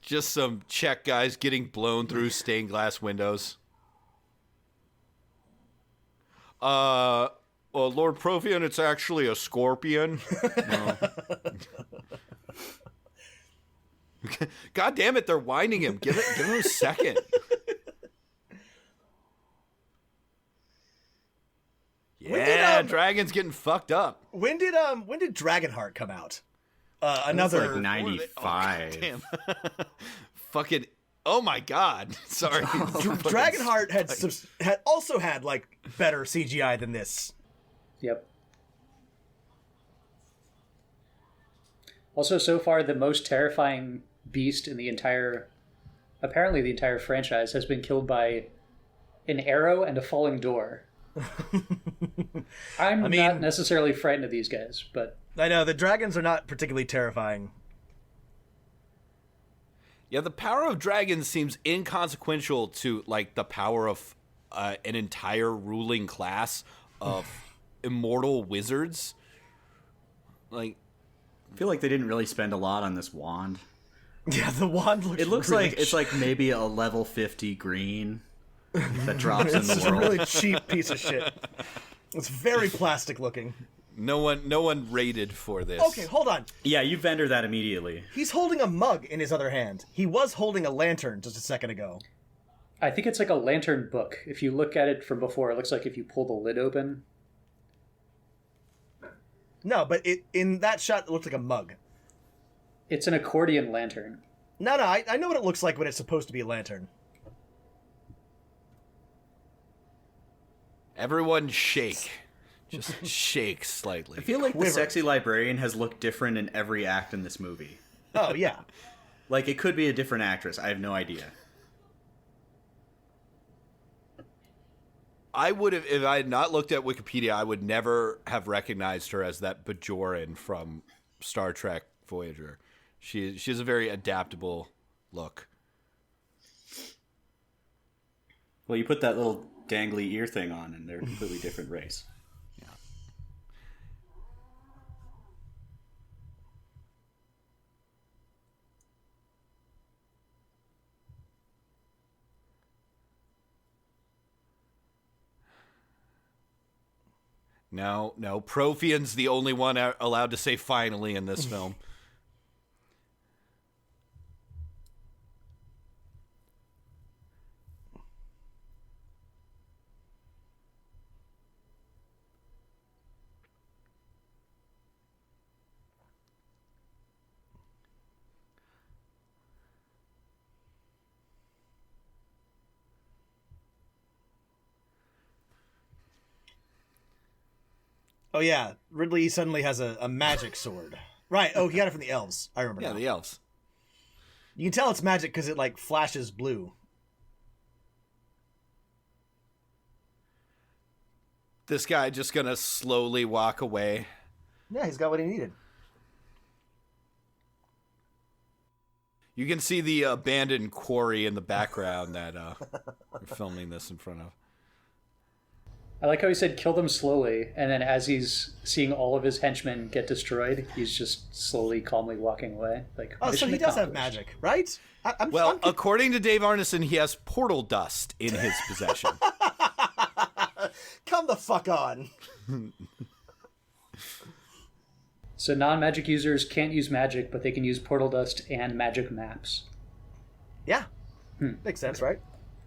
Just some Czech guys getting blown through stained glass windows. Well, Lord Profian, it's actually a scorpion. No. God damn it, they're winding him. Give him a second. Yeah, Dragon's getting fucked up. When did Dragonheart come out? Another It's like 95. Damn. Fucking. Oh my god. Sorry. Dragonheart had also had like better CGI than this. Yep. Also, so far, the most terrifying beast in the entire franchise has been killed by an arrow and a falling door. I'm not necessarily frightened of these guys, but I know the dragons are not particularly terrifying. Yeah, the power of dragons seems inconsequential to like the power of an entire ruling class of immortal wizards. Like, I feel like they didn't really spend a lot on this wand. Yeah, the wand looks. It looks really like it's like maybe a level 50 green that drops in the it's a world. really cheap piece of shit. It's very plastic looking. no one rated for this. Okay, hold on. Yeah, you vendor that immediately. He's holding a mug in his other hand. He was holding a lantern just a second ago. I think it's like a lantern book. If you look at it from before, it looks like if you pull the lid open. No, but in that shot, it looks like a mug. It's an accordion lantern. No, I know what it looks like when it's supposed to be a lantern. Everyone shake. Just shake slightly. I feel like Quiver. the sexy librarian has looked different in every act in this movie. Oh, yeah. Like, it could be a different actress. I have no idea. I would have, if I had not looked at Wikipedia, I would never have recognized her as that Bajoran from Star Trek Voyager. She has a very adaptable look. Well, you put that little dangly ear thing on, and they're a completely different race. No, Profian's the only one allowed to say finally in this film. Oh, yeah. Ridley suddenly has a magic sword. Right. Oh, he got it from the elves. I remember Yeah, now. the elves. You can tell it's magic because it, like, flashes blue. This guy just gonna slowly walk away. Yeah, he's got what he needed. You can see the abandoned quarry in the background that we're filming this in front of. I like how he said kill them slowly, and then as he's seeing all of his henchmen get destroyed, he's just slowly, calmly walking away. Like, Oh, so mission he does have accomplished. magic, right? Well, according to Dave Arneson, he has portal dust in his possession. Come the fuck on. So non-magic users can't use magic, but they can use portal dust and magic maps. Yeah. Makes sense, right?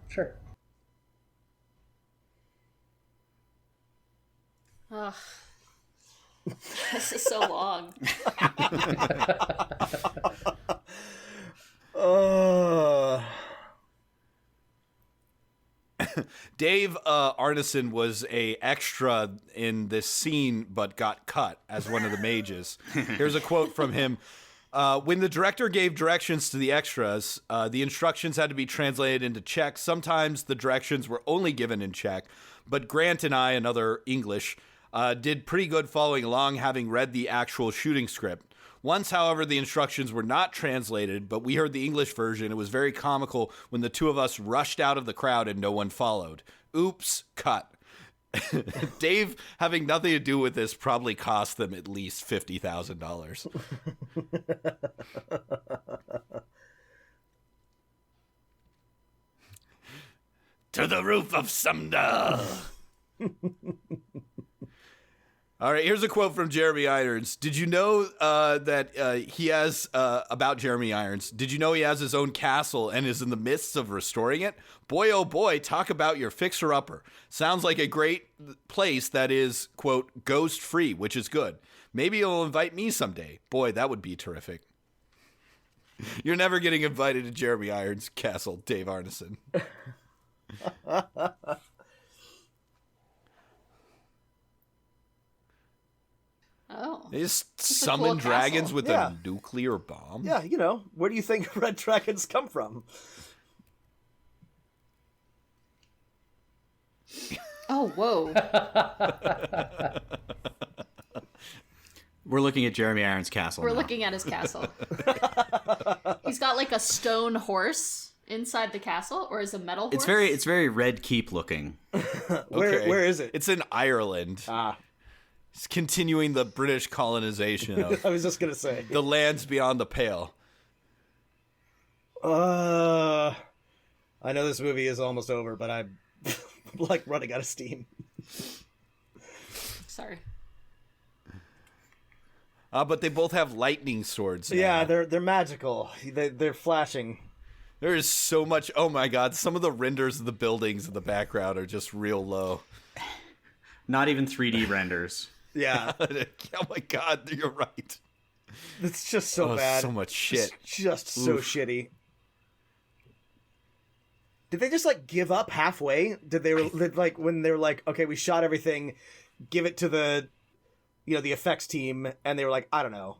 Sure. Ugh. This is so long. Dave Arneson was a extra in this scene, but got cut as one of the mages. Here's a quote from him. When the director gave directions to the extras, the instructions had to be translated into Czech. Sometimes the directions were only given in Czech, but Grant and I, another English, did pretty good following along, having read the actual shooting script. Once, however, the instructions were not translated, but we heard the English version. It was very comical when the two of us rushed out of the crowd and no one followed. Oops, cut. Dave, having nothing to do with this, probably cost them at least $50,000. To the roof of Sumner. All right, here's a quote from Jeremy Irons. Did you know that he has, about Jeremy Irons, did you know he has his own castle and is in the midst of restoring it? Boy, oh boy, talk about your fixer-upper. Sounds like a great place that is, quote, ghost-free, which is good. Maybe he'll invite me someday. Boy, that would be terrific. You're never getting invited to Jeremy Irons' castle, Dave Arneson. Oh. They just That's a summon cool dragons castle. with Yeah. a nuclear bomb? Yeah, you know, where do you think red dragons come from? Oh, whoa. We're looking at Jeremy Irons' castle. We're now. looking at his castle. He's got like a stone horse inside the castle, or is it a metal horse? It's very Red Keep looking. Where is it? It's in Ireland. Ah, It's continuing the British colonization of I was just gonna say. the lands beyond the Pale. I know this movie is almost over, but I'm like running out of steam. Sorry. But they both have lightning swords now. Yeah, they're magical. They're flashing. There is so much. Oh my god, some of the renders of the buildings in the background are just real low. Not even 3D renders. Yeah, Oh my god, you're right. it's just so bad. So much shit. It's just so shitty. Did they just like give up halfway? Did like when they're like, okay, we shot everything, give it to the, the effects team, and they were like, I don't know.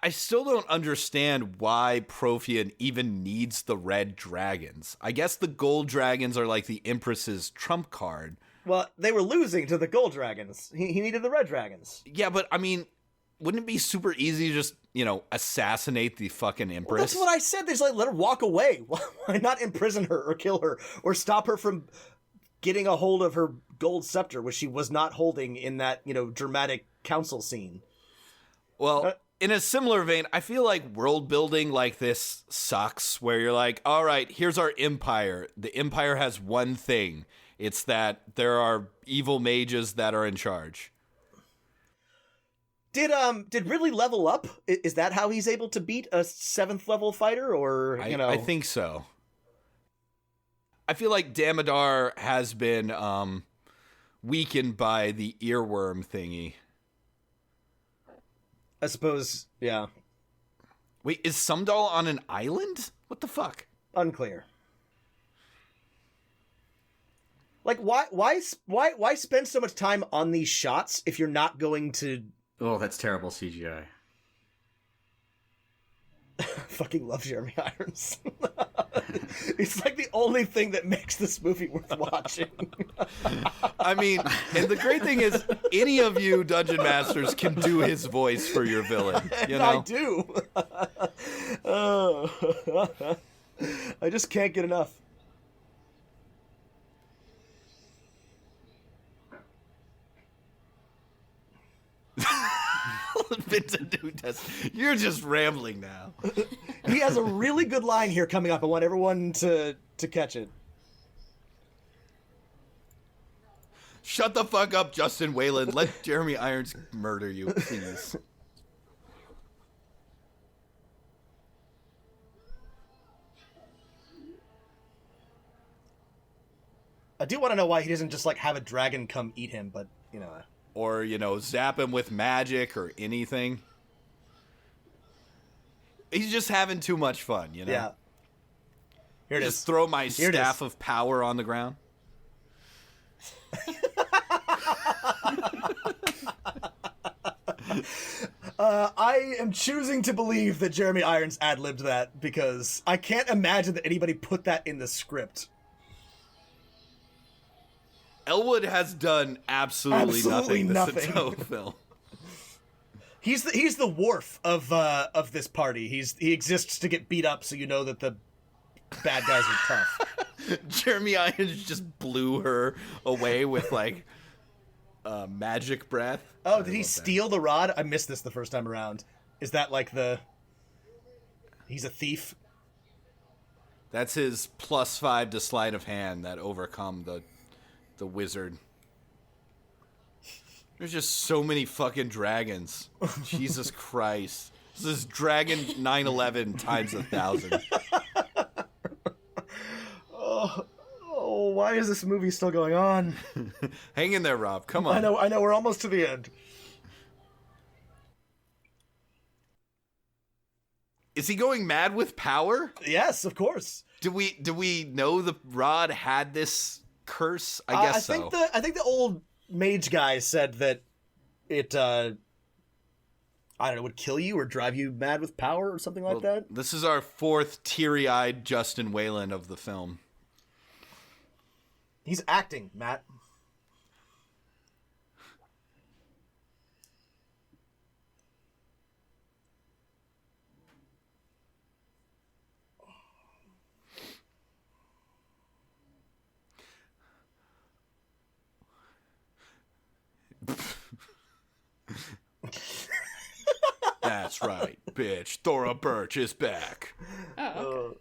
I still don't understand why Prothean even needs the red dragons. I guess the gold dragons are like the Empress's trump card. Well, they were losing to the gold dragons. He needed the red dragons. Yeah, but I mean, wouldn't it be super easy to just, assassinate the fucking Empress? Well, that's what I said. They just let her walk away. Why not imprison her or kill her or stop her from getting a hold of her gold scepter, which she was not holding in that, dramatic council scene? Well, in a similar vein, I feel like world building like this sucks, where you're like, all right, here's our empire. The empire has one thing. It's that there are evil mages that are in charge. Did Ridley level up? Is that how he's able to beat a 7th level fighter, or I think so. I feel like Damodar has been weakened by the earworm thingy. I suppose, yeah. Wait, is Sumdal on an island? What the fuck? Unclear. Like, why spend so much time on these shots if you're not going to? Oh, that's terrible CGI. Fucking love Jeremy Irons. It's like the only thing that makes this movie worth watching. I mean, and the great thing is, any of you Dungeon Masters can do his voice for your villain. You know? I do. I just can't get enough. Vincent Nunez, you're just rambling now. He has a really good line here coming up. I want everyone to catch it. Shut the fuck up, Justin Whalen. Let Jeremy Irons murder you, please. I do want to know why he doesn't just like have a dragon come eat him, but Or, zap him with magic or anything. He's just having too much fun, you know? Yeah. Here it Just is. throw my Here it staff is. of power on the ground. I am choosing to believe that Jeremy Irons ad-libbed that because I can't imagine that anybody put that in the script. Elwood has done absolutely nothing this entire film. He's the Worf of this party. He exists to get beat up, so you know that the bad guys are tough. Jeremy Irons just blew her away with like magic breath. Oh, did he steal the rod? I missed this the first time around. Is that like he's a thief? That's his +5 to sleight of hand that overcome the wizard. There's just so many fucking dragons. Jesus Christ. This is Dragon 9/11 times 1,000. Oh, why is this movie still going on? Hang in there, Rob. Come on. I know, we're almost to the end. Is he going mad with power? Yes, of course. Do we know the rod had this curse? I guess so. I think the old mage guy said that it I don't know, would kill you or drive you mad with power or something like that. This is our 4th teary-eyed Justin Whalen of the film. He's acting, Matt. That's right, bitch. Thora Birch is back. Oh,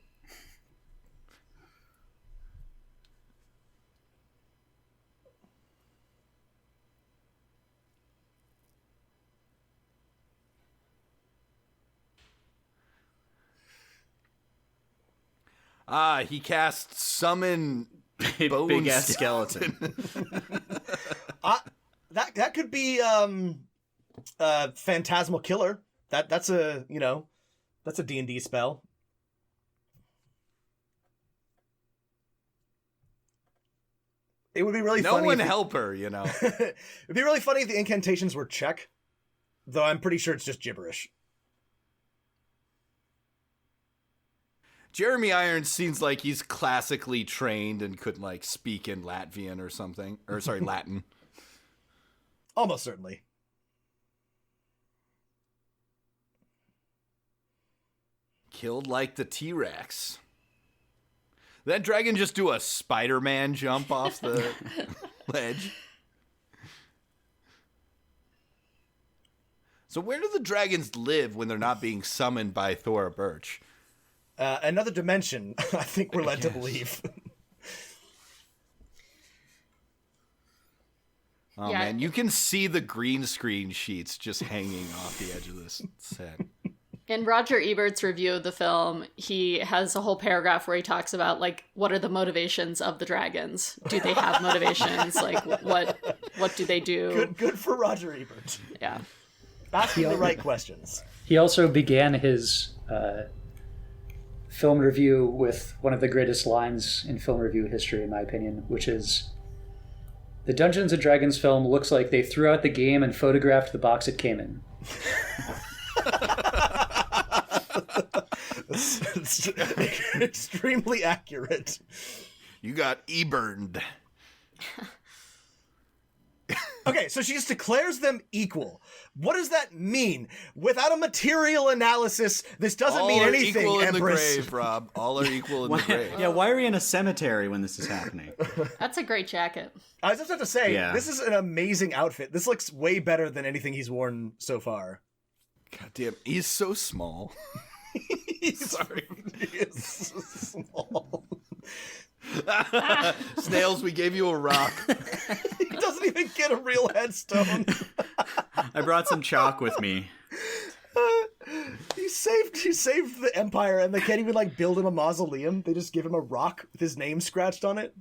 okay. He cast summon Big ass skeleton. That could be Phantasmal Killer. That's a D&D spell. It would be really funny. No one help her, you know. It'd be really funny if the incantations were Czech, though I'm pretty sure it's just gibberish. Jeremy Irons seems like he's classically trained and could like speak in Latvian or something. Or sorry, Latin. Almost certainly. Killed like the T-Rex. That dragon just do a Spider-Man jump off the ledge. So where do the dragons live when they're not being summoned by Thora Birch? Another dimension, I think we're led to believe. Oh, Yeah. man, you can see the green screen sheets just hanging off the edge of this set. In Roger Ebert's review of the film, he has a whole paragraph where he talks about, like, what are the motivations of the dragons? Do they have motivations? Like, what do they do? Good for Roger Ebert. Yeah. Asking the right questions. He also began his film review with one of the greatest lines in film review history, in my opinion, which is, "The Dungeons & Dragons film looks like they threw out the game and photographed the box it came in." It's extremely accurate. You got E-burned. Okay, so she just declares them equal. What does that mean? Without a material analysis, this doesn't mean anything, All are equal in Empress. the grave, Rob. All are equal in the grave. Yeah, why are we in a cemetery when this is happening? That's a great jacket. I just have to say, Yeah. This is an amazing outfit. This looks way better than anything he's worn so far. God damn, he's so small. Sorry. He is so small. Snails, we gave you a rock. He doesn't even get a real headstone. I brought some chalk with me. He saved the Empire, and they can't even like build him a mausoleum. They just give him a rock with his name scratched on it.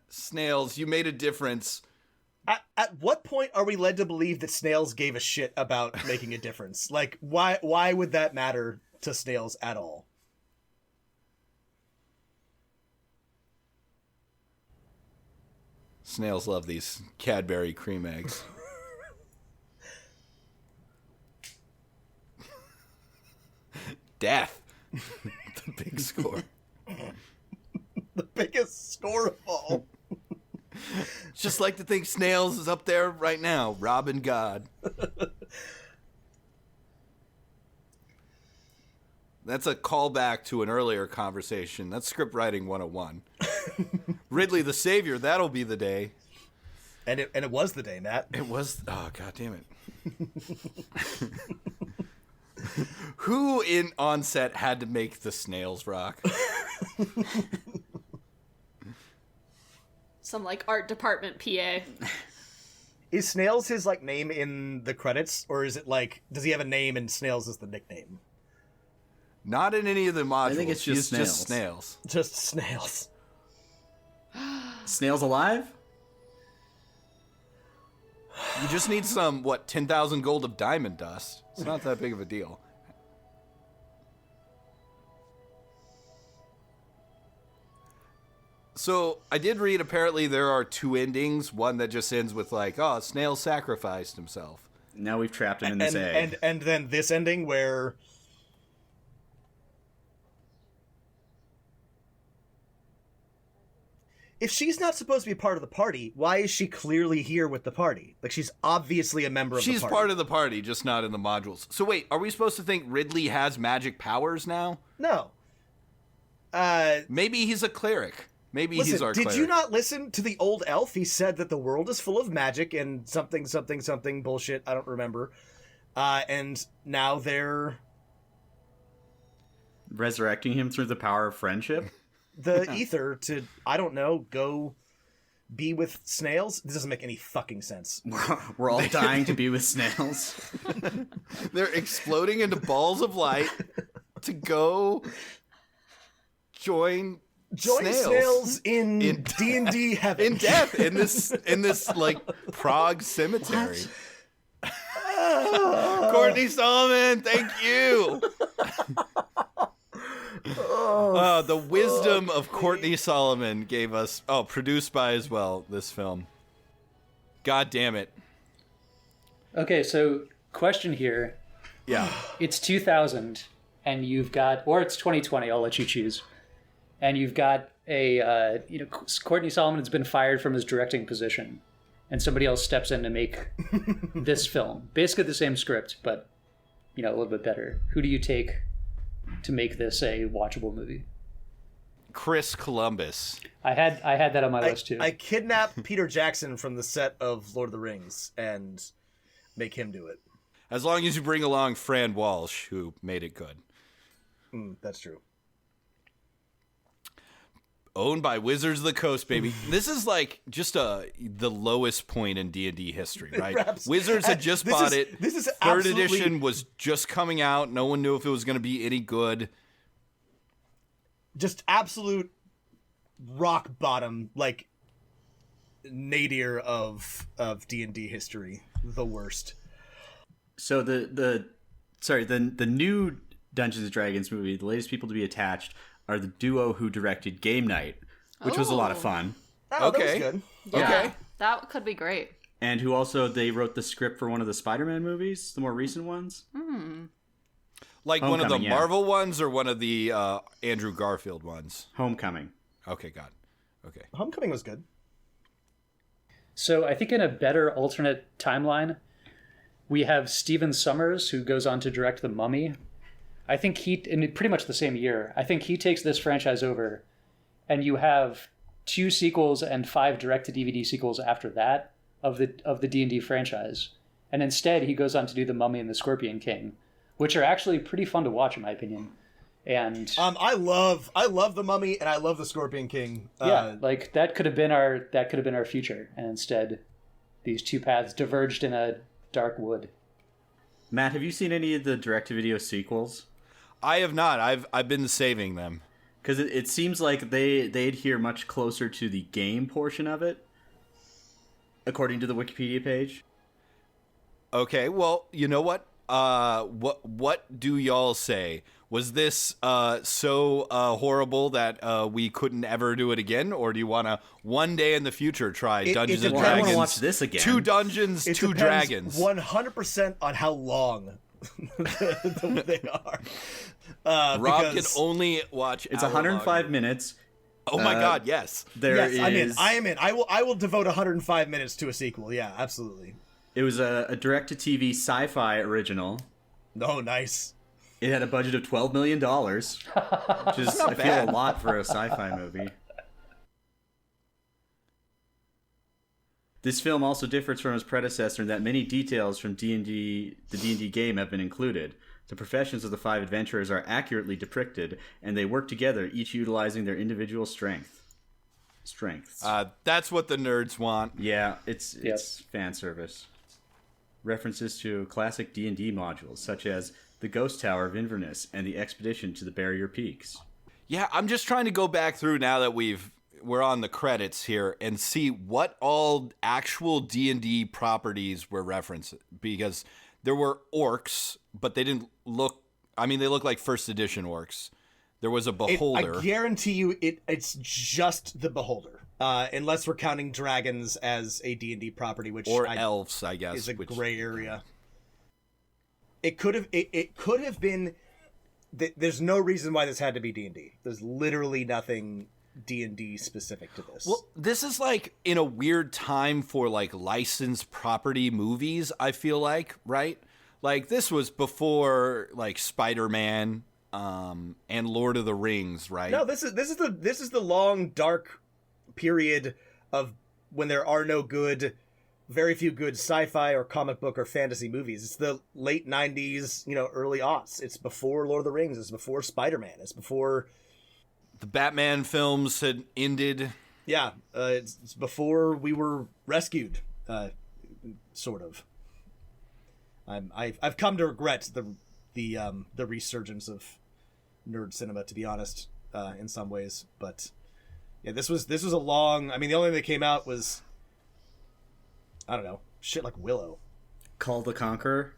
Snails, you made a difference. At what point are we led to believe that snails gave a shit about making a difference? Like, why would that matter to snails at all? Snails love these Cadbury cream eggs. Death. The big score. The biggest score of all. Just like to think Snails is up there right now, robbing God. That's a callback to an earlier conversation. That's script writing 101. Ridley the Savior, that'll be the day. And it was the day, Matt. It was. Oh, God damn it. Who in on set had to make the snails rock? Some like art department PA. Is Snails his like name in the credits, or is it like does he have a name and Snails is the nickname? Not in any of the modules. I think it's just Snails. Just Snails. Just Snails. Snails alive? You just need some 10,000 gold of diamond dust. It's not that big of a deal. So I did read apparently there are two endings. One that just ends with like, oh, Snail sacrificed himself. Now we've trapped him in this egg. And then this ending where if she's not supposed to be part of the party, why is she clearly here with the party? Like, she's obviously a member of the party. She's part of the party, just not in the modules. So wait, are we supposed to think Ridley has magic powers now? No. Maybe he's a cleric. Maybe Listen, he's our cleric. did you not listen to the old elf? He said that the world is full of magic and something, something, something bullshit. I don't remember. And now they're resurrecting him through the power of friendship? The ether to, I don't know, go be with snails? This doesn't make any fucking sense. We're all dying to be with snails. They're exploding into balls of light to go join snails in D&D heaven. In death, in this like Prague cemetery. Courtney Solomon, thank you. The wisdom of Courtney Solomon gave us, produced by as well, this film. God damn it. Okay, so question here. Yeah. It's 2000, and you've got, or it's 2020, I'll let you choose. And you've got Courtney Solomon has been fired from his directing position, and somebody else steps in to make this film. Basically the same script, but, a little bit better. Who do you take to make this a watchable movie? Chris Columbus. I had that on my list too. I kidnap Peter Jackson from the set of Lord of the Rings and make him do it. As long as you bring along Fran Walsh, who made it good. That's true. Owned by Wizards of the Coast, baby. This is like just the lowest point in D&D history, right? Wizards had just bought it. This is Third edition was just coming out. No one knew if it was going to be any good. Just absolute rock bottom, like nadir of D&D history. The worst. So the new Dungeons & Dragons movie, the latest people to be attached are the duo who directed Game Night, which was a lot of fun. Oh, okay. That was good. Yeah, Okay. that could be great. And who also, they wrote the script for one of the Spider-Man movies, the more recent ones. Like one of the Homecoming, yeah. Marvel ones or one of the Andrew Garfield ones? Homecoming. Okay, got it. Okay. Homecoming was good. So I think in a better alternate timeline, we have Stephen Sommers, who goes on to direct The Mummy. I think in pretty much the same year, I think he takes this franchise over, and you have 2 sequels and 5 direct-to-DVD sequels after that of the D&D franchise. And instead, he goes on to do The Mummy and the Scorpion King, which are actually pretty fun to watch, in my opinion. And I love The Mummy and I love the Scorpion King. like that could have been our future, and instead, these 2 paths diverged in a dark wood. Matt, have you seen any of the direct-to-video sequels? I have not. I've been saving them. Because it seems like they adhere much closer to the game portion of it. according to the Wikipedia page. Okay, well, you know what? What do y'all say? Was this so horrible that we couldn't ever do it again, or do you want to one day in the future try Dungeons and depends. Dragons? I want to watch this again. 2 dungeons, It 2 depends dragons. 100% on how long they are. Rob because- can only watch. It's 105 minutes. Oh my God! Yes. Yes, I'm in. I am in. I will devote 105 minutes to a sequel. Yeah, absolutely. It was a direct-to-TV sci-fi original. Oh, nice. It had a budget of $12 million, which is, I feel, a lot for a sci-fi movie. This film also differs from its predecessor in that many details from the D&D game have been included. The professions of the 5 adventurers are accurately depicted, and they work together, each utilizing their individual strengths. That's what the nerds want. Yeah, it's fan service. References to classic D&D modules, such as the Ghost Tower of Inverness and the Expedition to the Barrier Peaks. Yeah, I'm just trying to go back through now that we're on the credits here and see what all actual D&D properties were referenced, because there were orcs, but they didn't look. I mean, they look like first edition orcs. There was a beholder. I guarantee you, it's just the beholder, unless we're counting dragons as a D&D property, which elves, I guess, is a gray area. It could have been. There's no reason why this had to be D&D. There's literally nothing D&D specific to this. Well, this is like in a weird time for like licensed property movies, I feel like, right? Like this was before like Spider-Man and Lord of the Rings, right? No, this is the long dark period of when there are no very few good sci-fi or comic book or fantasy movies. It's the late 90s, early aughts. It's before Lord of the Rings. It's before Spider-Man. It's before the Batman films had ended. Yeah, it's before we were rescued, sort of. I've come to regret the resurgence of nerd cinema, to be honest, in some ways. But yeah, this was a long. I mean, the only thing that came out was, I don't know, shit like Willow. Call the Conqueror.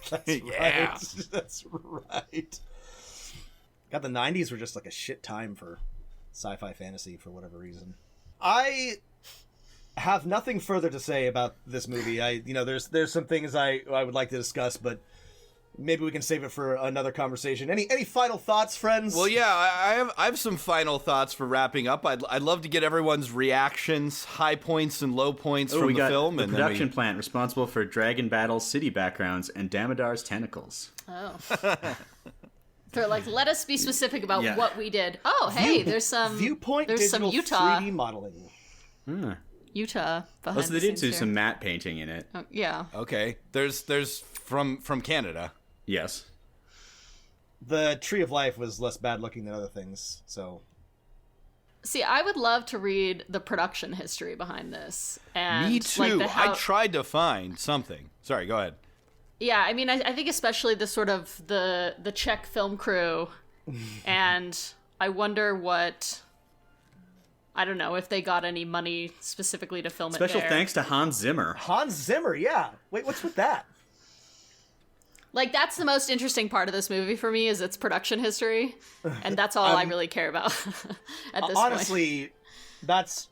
That's Yeah. right. That's right. God, the 90s were just like a shit time for sci-fi fantasy for whatever reason. I have nothing further to say about this movie. There's some things I would like to discuss, but maybe we can save it for another conversation. Any final thoughts, friends? Well, yeah, I have some final thoughts for wrapping up. I'd love to get everyone's reactions, high points and low points from the film. The and production plant responsible for Dragon Battle's city backgrounds and Damodar's tentacles. Oh. They're like, let us be specific about Yeah. what we did. Oh, hey, there's some Viewpoint there's digital some Utah 3D modeling. Utah behind Also, they the did scenes do here. some matte painting in it. Oh, yeah. Okay, there's from Canada. Yes. The Tree of Life was less bad looking than other things, so. See, I would love to read the production history behind this. And Me too. Like I tried to find something. Sorry, go ahead. Yeah, I mean, I think especially the sort of the Czech film crew, and I wonder what. I don't know if they got any money specifically to film Special it there. thanks to Hans Zimmer. Hans Zimmer, yeah. Wait, what's with that? Like, that's the most interesting part of this movie for me is its production history, and that's all I really care about at this point. Honestly, that's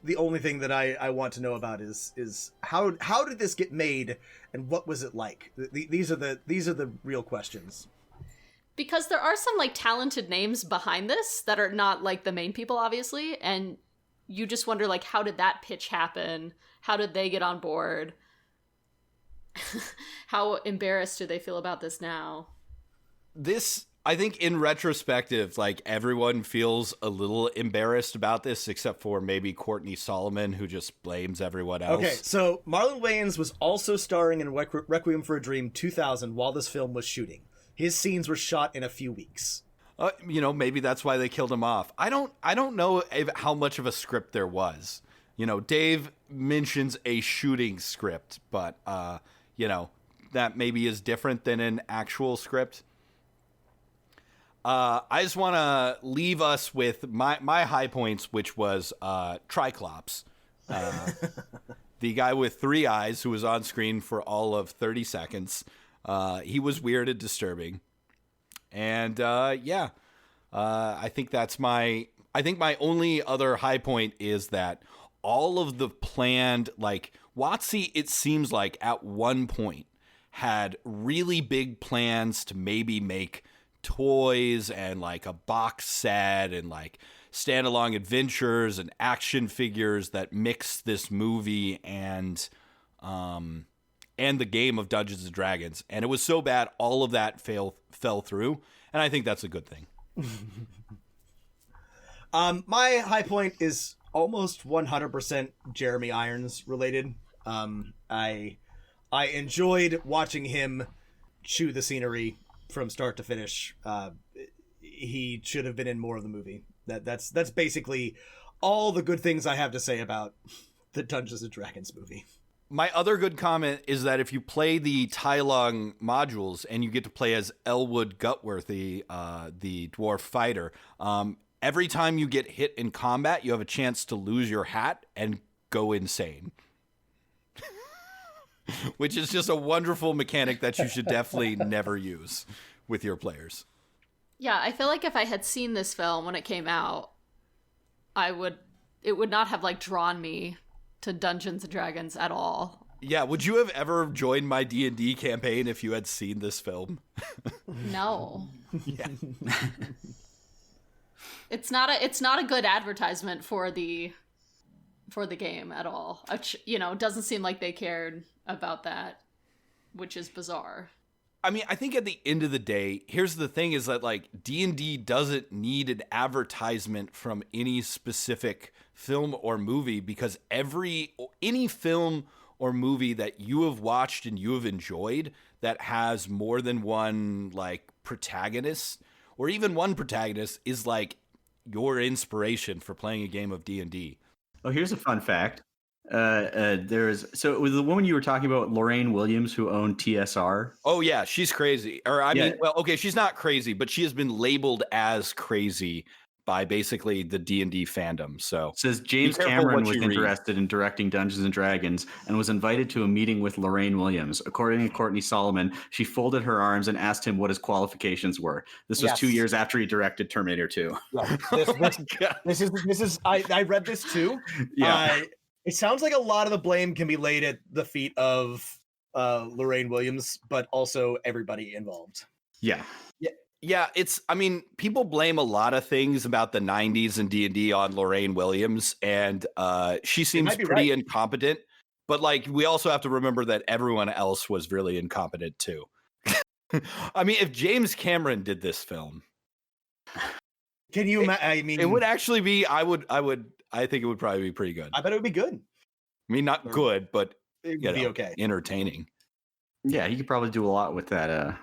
the only thing that I want to know about is how did this get made and what was it like? These are the real questions. Because there are some, like, talented names behind this that are not, like, the main people, obviously, and you just wonder, like, how did that pitch happen? How did they get on board? How embarrassed do they feel about this now? This, I think in retrospective, like everyone feels a little embarrassed about this, except for maybe Courtney Solomon, who just blames everyone else. Okay, so Marlon Wayans was also starring in Requiem for a Dream 2000 while this film was shooting. His scenes were shot in a few weeks. Maybe that's why they killed him off. I don't know how much of a script there was. Dave mentions a shooting script, but that maybe is different than an actual script. I just want to leave us with my high points, which was Triclops. The guy with 3 eyes who was on screen for all of 30 seconds. He was weird and disturbing. And I think my only other high point is that all of the planned, like, WotC, it seems like at one point had really big plans to maybe make toys and like a box set and like standalone adventures and action figures that mix this movie and the game of Dungeons and Dragons. And it was so bad, all of that fell through. And I think that's a good thing. My high point is almost 100% Jeremy Irons related. I enjoyed watching him chew the scenery from start to finish. He should have been in more of the movie. That's basically all the good things I have to say about the Dungeons and Dragons movie. My other good comment is that if you play the Tai-Lung modules and you get to play as Elwood Gutworthy, the dwarf fighter, every time you get hit in combat, you have a chance to lose your hat and go insane. Which is just a wonderful mechanic that you should definitely never use with your players. Yeah, I feel like if I had seen this film when it came out, it would not have like drawn me to Dungeons and Dragons at all. Yeah, would you have ever joined my D&D campaign if you had seen this film? No. Yeah. It's not a good advertisement for the game at all. It doesn't seem like they cared about that, which is bizarre. I mean, I think at the end of the day, here's the thing is that like D&D doesn't need an advertisement from any specific film or movie because any film or movie that you have watched and you have enjoyed that has more than one like protagonist or even one protagonist is like your inspiration for playing a game of D&D. Oh, here's a fun fact. It was the woman you were talking about, Lorraine Williams, who owned TSR. Oh yeah, she's crazy. Or she's not crazy, but she has been labeled as crazy by basically the D&D fandom. So it says James Cameron was interested in directing Dungeons and Dragons and was invited to a meeting with Lorraine Williams. According to Courtney Solomon, she folded her arms and asked him what his qualifications were. This was 2 years after he directed Terminator 2. Yeah. This is I read this too. Yeah. It sounds like a lot of the blame can be laid at the feet of Lorraine Williams, but also everybody involved. Yeah. Yeah, people blame a lot of things about the 90s and D&D on Lorraine Williams, and she seems pretty incompetent. But like, we also have to remember that everyone else was really incompetent too. I mean, if James Cameron did this film, can you imagine? I mean, it would actually be. I think it would probably be pretty good. I bet it would be good. I mean, not good, but it would be okay. Entertaining. Yeah, he could probably do a lot with that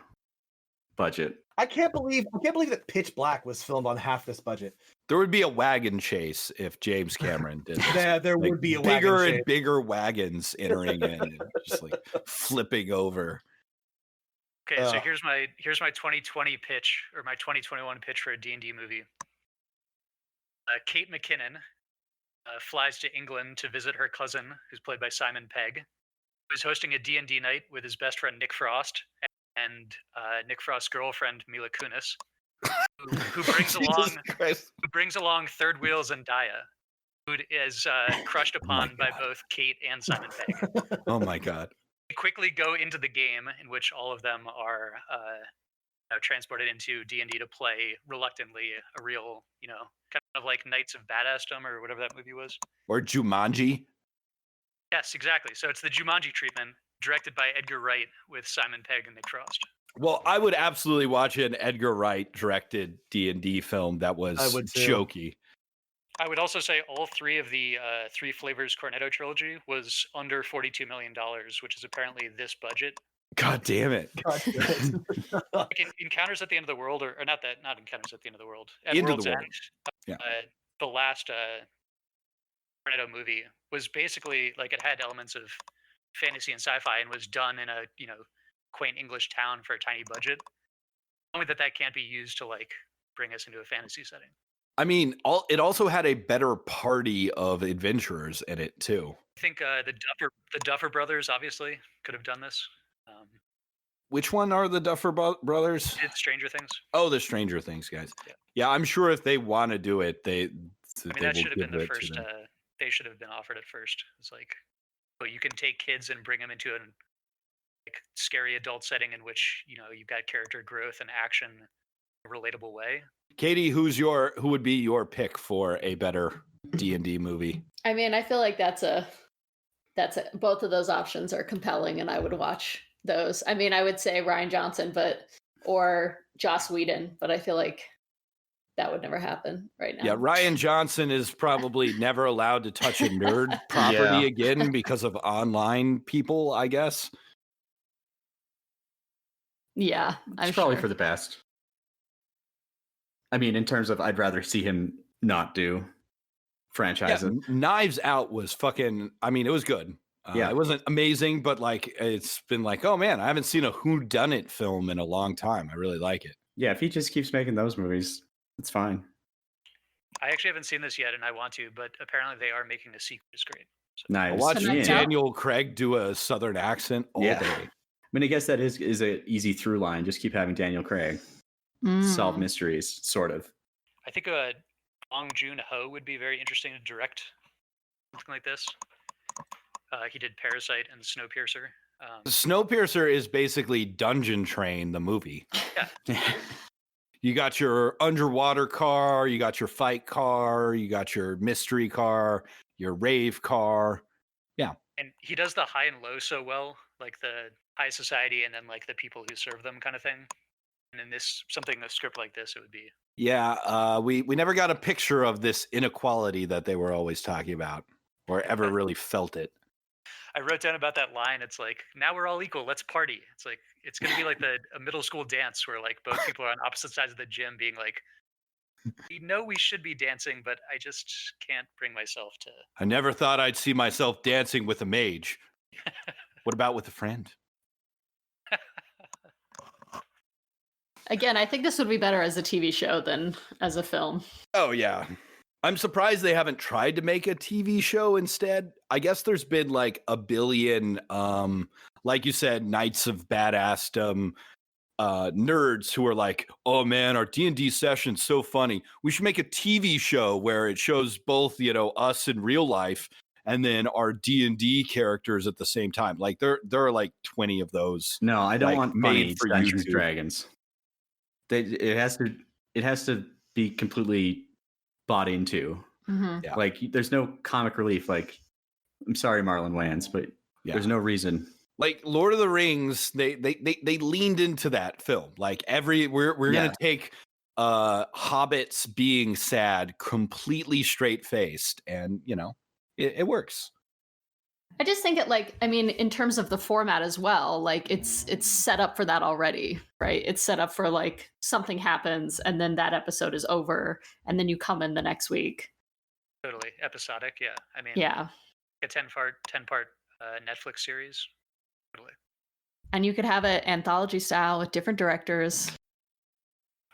budget. I can't believe that Pitch Black was filmed on half this budget. There would be a wagon chase if James Cameron did this. Yeah, there would be a bigger wagon chase. And bigger wagons entering in, and just like flipping over. Okay, so here's my 2020 pitch, or my 2021 pitch for a D&D movie. Kate McKinnon flies to England to visit her cousin, who's played by Simon Pegg, who's hosting a D&D night with his best friend Nick Frost and Nick Frost's girlfriend Mila Kunis, who brings along Third Wheels and Daya, who is crushed upon by both Kate and Simon Pegg. Oh my god! They quickly go into the game in which all of them are transported into D&D to play reluctantly a real, kind of like Knights of Badassdom or whatever that movie was. Or Jumanji. Yes, exactly. So it's the Jumanji treatment, directed by Edgar Wright with Simon Pegg and Nick Frost. Well, I would absolutely watch an Edgar Wright directed D&D film that was jokey. I would also say all three of the Three Flavors Cornetto trilogy was under $42 million, which is apparently this budget. God damn it. Like Encounters at the End of the World, or not Encounters at the End of the World. At Into World's the World. End, the last Cornetto movie was basically like it had elements of fantasy and sci-fi and was done in a quaint English town for a tiny budget. Only that can't be used to like bring us into a fantasy setting. I mean, it also had a better party of adventurers in it too. I think the Duffer Brothers obviously could have done this. Which one are the Duffer Brothers? Did Stranger Things. Oh, the Stranger Things guys. Yeah. Yeah, I'm sure if they want to do it, that should have been the first. They should have been offered it first. It's like, well, you can take kids and bring them into an scary adult setting in which you've got character growth and action in a relatable way. Katie, who would be your pick for a better D&D movie? I mean, I feel like that's both of those options are compelling, and I would watch those. I mean, I would say Rian Johnson, or Joss Whedon, but I feel like that would never happen right now. Yeah, Rian Johnson is probably never allowed to touch a nerd property again because of online people, I guess. Yeah, it's probably for the best. I mean, in terms of, I'd rather see him not do franchises. Yeah, Knives Out was fucking, I mean, it was good. It wasn't amazing, but like, it's been like, oh man, I haven't seen a whodunit film in a long time. I really like it. Yeah, if he just keeps making those movies, it's fine. I actually haven't seen this yet, and I want to, but apparently they are making a sequel. It's great. So. Nice. I'll watch Daniel Craig do a Southern accent all day. I mean, I guess that is an easy through line. Just keep having Daniel Craig solve mysteries, sort of. I think Bong Joon-ho would be very interesting to direct something like this. He did Parasite and Snowpiercer. Snowpiercer is basically Dungeon Train, the movie. Yeah. You got your underwater car, you got your fight car, you got your mystery car, your rave car. Yeah. And he does the high and low so well, like the high society and then like the people who serve them kind of thing. And in a script like this, it would be. Yeah, we never got a picture of this inequality that they were always talking about, or ever really felt it. I wrote down about that line. It's like, now we're all equal. Let's party. It's like, it's going to be like a middle school dance where like both people are on opposite sides of the gym being like, we know we should be dancing, but I just can't bring myself to. I never thought I'd see myself dancing with a mage. What about with a friend? Again, I think this would be better as a TV show than as a film. Oh, yeah. I'm surprised they haven't tried to make a TV show instead. I guess there's been like a billion, like you said, Knights of Badassdom nerds who are like, oh man, our D&D session's so funny. We should make a TV show where it shows both, us in real life and then our D&D characters at the same time. Like there are like 20 of those. No, I don't want made funny for Dungeons YouTube. Dragons. It has to be completely bought into. Mm-hmm. Yeah. Like there's no comic relief. Like, I'm sorry, Marlon Wayans, but there's no reason. Like Lord of the Rings, they leaned into that film. Like we're gonna take hobbits being sad completely straight faced, and it works. I just think in terms of the format as well, like it's set up for that already, right? It's set up for like something happens and then that episode is over and then you come in the next week. Totally episodic, yeah. I mean, a 10-part Netflix series, totally. And you could have it anthology style with different directors.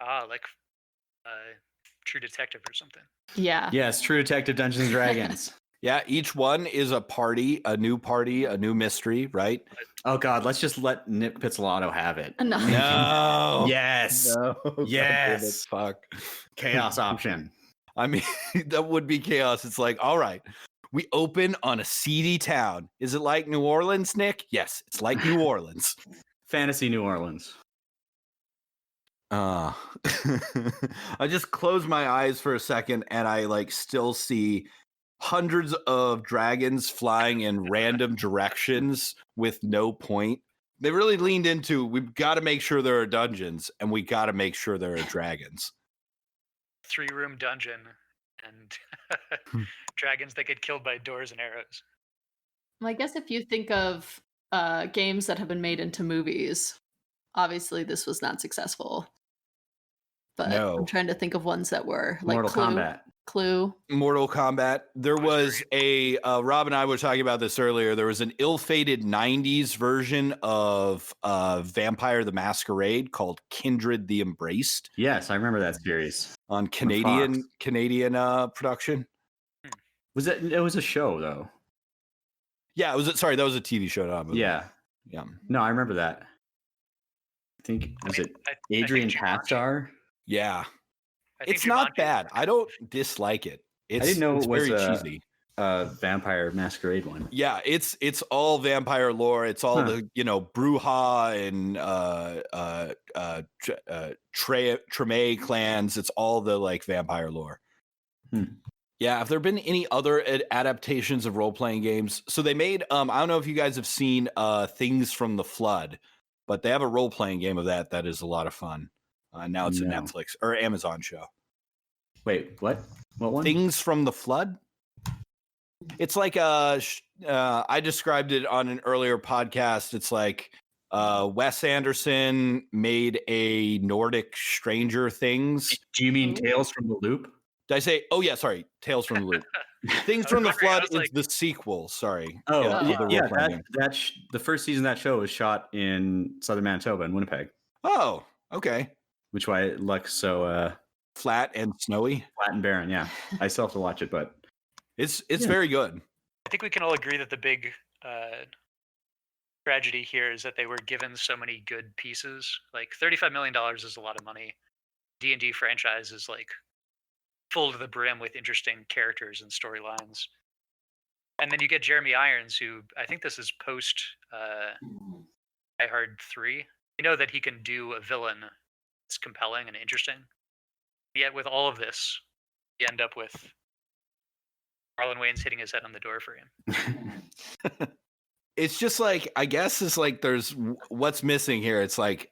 Like True Detective or something. Yeah. Yes, True Detective Dungeons and Dragons. Yeah, each one is a new mystery, right? Oh God, let's just let Nick Pizzolatto have it. No. Yes. No. Yes. Fuck. Chaos option. I mean, that would be chaos. It's like, all right, we open on a seedy town. Is it like New Orleans, Nick? Yes, it's like New Orleans. Fantasy New Orleans. I just close my eyes for a second and I still see hundreds of dragons flying in random directions with no point. They really leaned into, we've got to make sure there are dungeons and we got to make sure there are dragons. 3-room dungeon and dragons that get killed by doors and arrows. Well, I guess if you think of games that have been made into movies, obviously this was not successful. But No. I'm trying to think of ones that were like Mortal Clue. Kombat. Clue. Mortal Kombat. There was a Rob and I were talking about this earlier. There was an ill-fated '90s version of Vampire the Masquerade called Kindred the Embraced. Yes, I remember that series on Canadian production. Was it? It was a show though. Yeah, it was. Sorry, that was a TV show. Not a movie. Yeah. No, I remember that. I think Adrian Pastar. Yeah, it's not bad. I don't dislike it. I didn't know it was very cheesy. Vampire Masquerade one. Yeah, it's all vampire lore. It's all the Bruja and Treme clans. It's all the like vampire lore. Yeah, have there been any other adaptations of role-playing games? So they made I don't know if you guys have seen Things from the Flood, but they have a role-playing game of that is a lot of fun. Now it's a Netflix or Amazon show. Wait, what? What one? Things from the Flood? It's like I described it on an earlier podcast. It's like Wes Anderson made a Nordic Stranger Things. Do you mean Tales from the Loop? Did I say? Oh yeah, sorry, Tales from the Loop. Things from the Flood is the sequel. Sorry. The first season of that show was shot in southern Manitoba in Winnipeg. Oh, okay. Which why it looks so flat and snowy, flat and barren. Yeah, I still have to watch it, but it's very good. I think we can all agree that the big tragedy here is that they were given so many good pieces. Like $35 million is a lot of money. D&D franchise is like full to the brim with interesting characters and storylines. And then you get Jeremy Irons, who I think this is post Die Hard 3. You know that he can do a villain that's compelling and interesting. Yet with all of this, you end up with Marlon Wayans hitting his head on the door for him. It's just like, I guess it's like there's what's missing here. It's like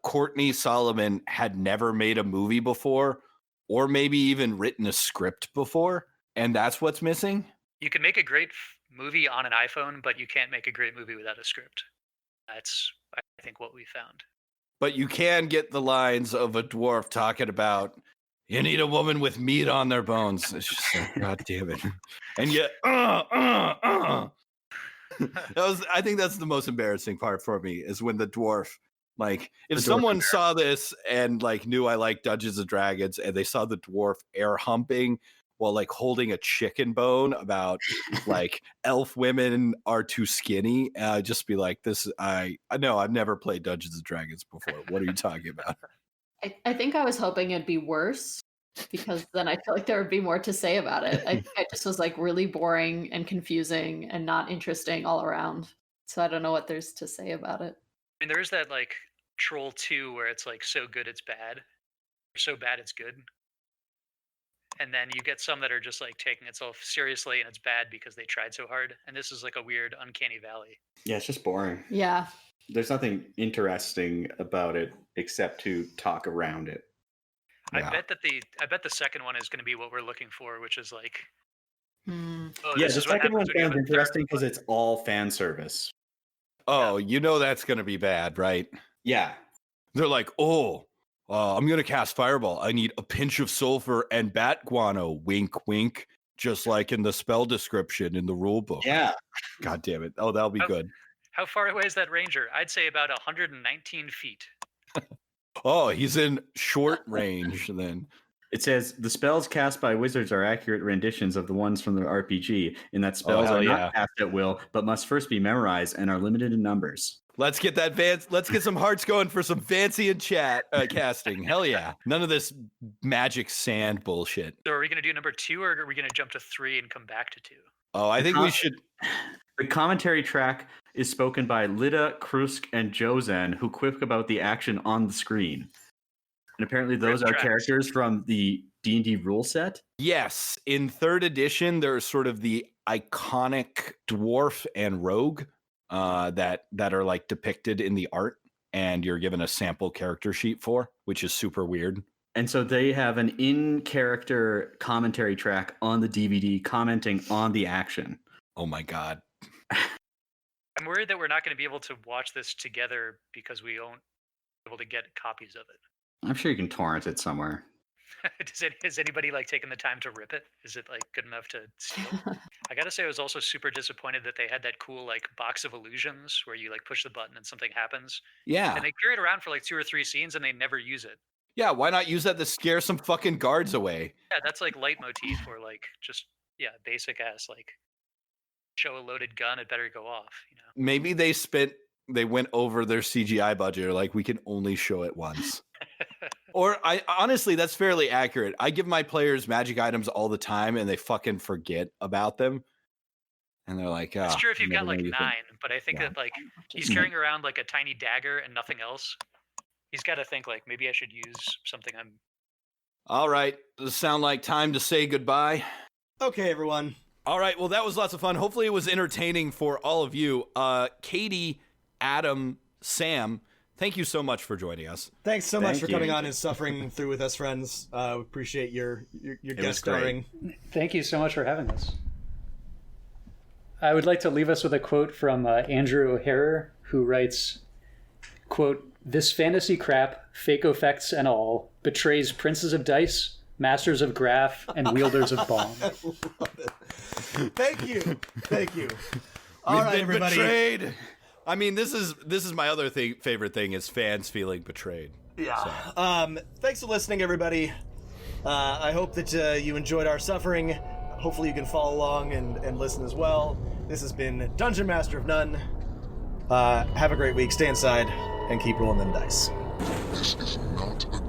Courtney Solomon had never made a movie before, or maybe even written a script before, and that's what's missing. You can make a great movie on an iPhone, but you can't make a great movie without a script. That's, I think, what we found. But you can get the lines of a dwarf talking about, you need a woman with meat on their bones. It's just like, God damn it. And yet, I think that's the most embarrassing part for me, is when the dwarf, like, if someone saw this and like knew I like Dungeons and Dragons and they saw the dwarf air humping while like holding a chicken bone about like elf women are too skinny, I'd just be like, I know I've never played Dungeons and Dragons before. What are you talking about? I think I was hoping it'd be worse, because then I feel like there would be more to say about it. I just was like really boring and confusing and not interesting all around. So I don't know what there's to say about it. I mean, there's that like Troll 2 where it's like so good it's bad, or so bad it's good. And then you get some that are just like taking itself seriously and it's bad because they tried so hard. And this is like a weird uncanny valley. Yeah, it's just boring. Yeah. There's nothing interesting about it except to talk around it. Yeah. I bet the second one is going to be what we're looking for, which is like, the second one sounds interesting because it's all fan service. Oh, you know that's going to be bad, right? Yeah. They're like, I'm going to cast Fireball. I need a pinch of sulfur and bat guano. Wink, wink. Just like in the spell description in the rule book. Yeah. God damn it. Oh, that'll be good. How far away is that ranger? I'd say about 119 feet. Oh, he's in short range then. It says the spells cast by wizards are accurate renditions of the ones from the RPG, in that spells are not cast at will, but must first be memorized and are limited in numbers. Let's get let's get some hearts going for some fancy and chat casting. Hell yeah. None of this magic sand bullshit. So are we going to do number 2, or are we going to jump to 3 and come back to 2? Oh, I think we should. The commentary track is spoken by Lida, Krusk, and Jozen, who quip about the action on the screen. And apparently those are characters from the D&D rule set? Yes. In 3rd edition, there's sort of the iconic dwarf and rogue that are like depicted in the art, and you're given a sample character sheet for, which is super weird. And so they have an in-character commentary track on the DVD commenting on the action. Oh my God. I'm worried that we're not going to be able to watch this together because we won't be able to get copies of it. I'm sure you can torrent it somewhere. Has anybody like taken the time to rip it? Is it like good enough to steal? I gotta say, I was also super disappointed that they had that cool like box of illusions where you like push the button and something happens. Yeah. And they carry it around for like 2 or 3 scenes and they never use it. Yeah, why not use that to scare some fucking guards away? Yeah, that's like leitmotif or like just basic ass like show a loaded gun, it better go off. Maybe they went over their CGI budget, or like we can only show it once. Or I honestly, that's fairly accurate. I give my players magic items all the time and they fucking forget about them. And they're like, It's true if you've got like 9, anything. but I think that like he's carrying around like a tiny dagger and nothing else. He's got to think like maybe I should use something I'm. All right. Does it sound like time to say goodbye? Okay, everyone. All right. Well, that was lots of fun. Hopefully it was entertaining for all of you. Katie, Adam, Sam, thank you so much for joining us. Thanks so much Thank for you. coming on and suffering through with us, friends. We appreciate your guest starring. Thank you so much for having us. I would like to leave us with a quote from Andrew O'Hara, who writes, quote, "This fantasy crap, fake effects and all, betrays princes of dice, masters of graph, and wielders of bomb." Thank you. All We've right, been everybody. betrayed. I mean, this is my other favorite thing is fans feeling betrayed. Yeah. So. Thanks for listening, everybody. I hope that you enjoyed our suffering. Hopefully you can follow along and listen as well. This has been Dungeon Master of None. Have a great week. Stay inside and keep rolling them dice. This is not a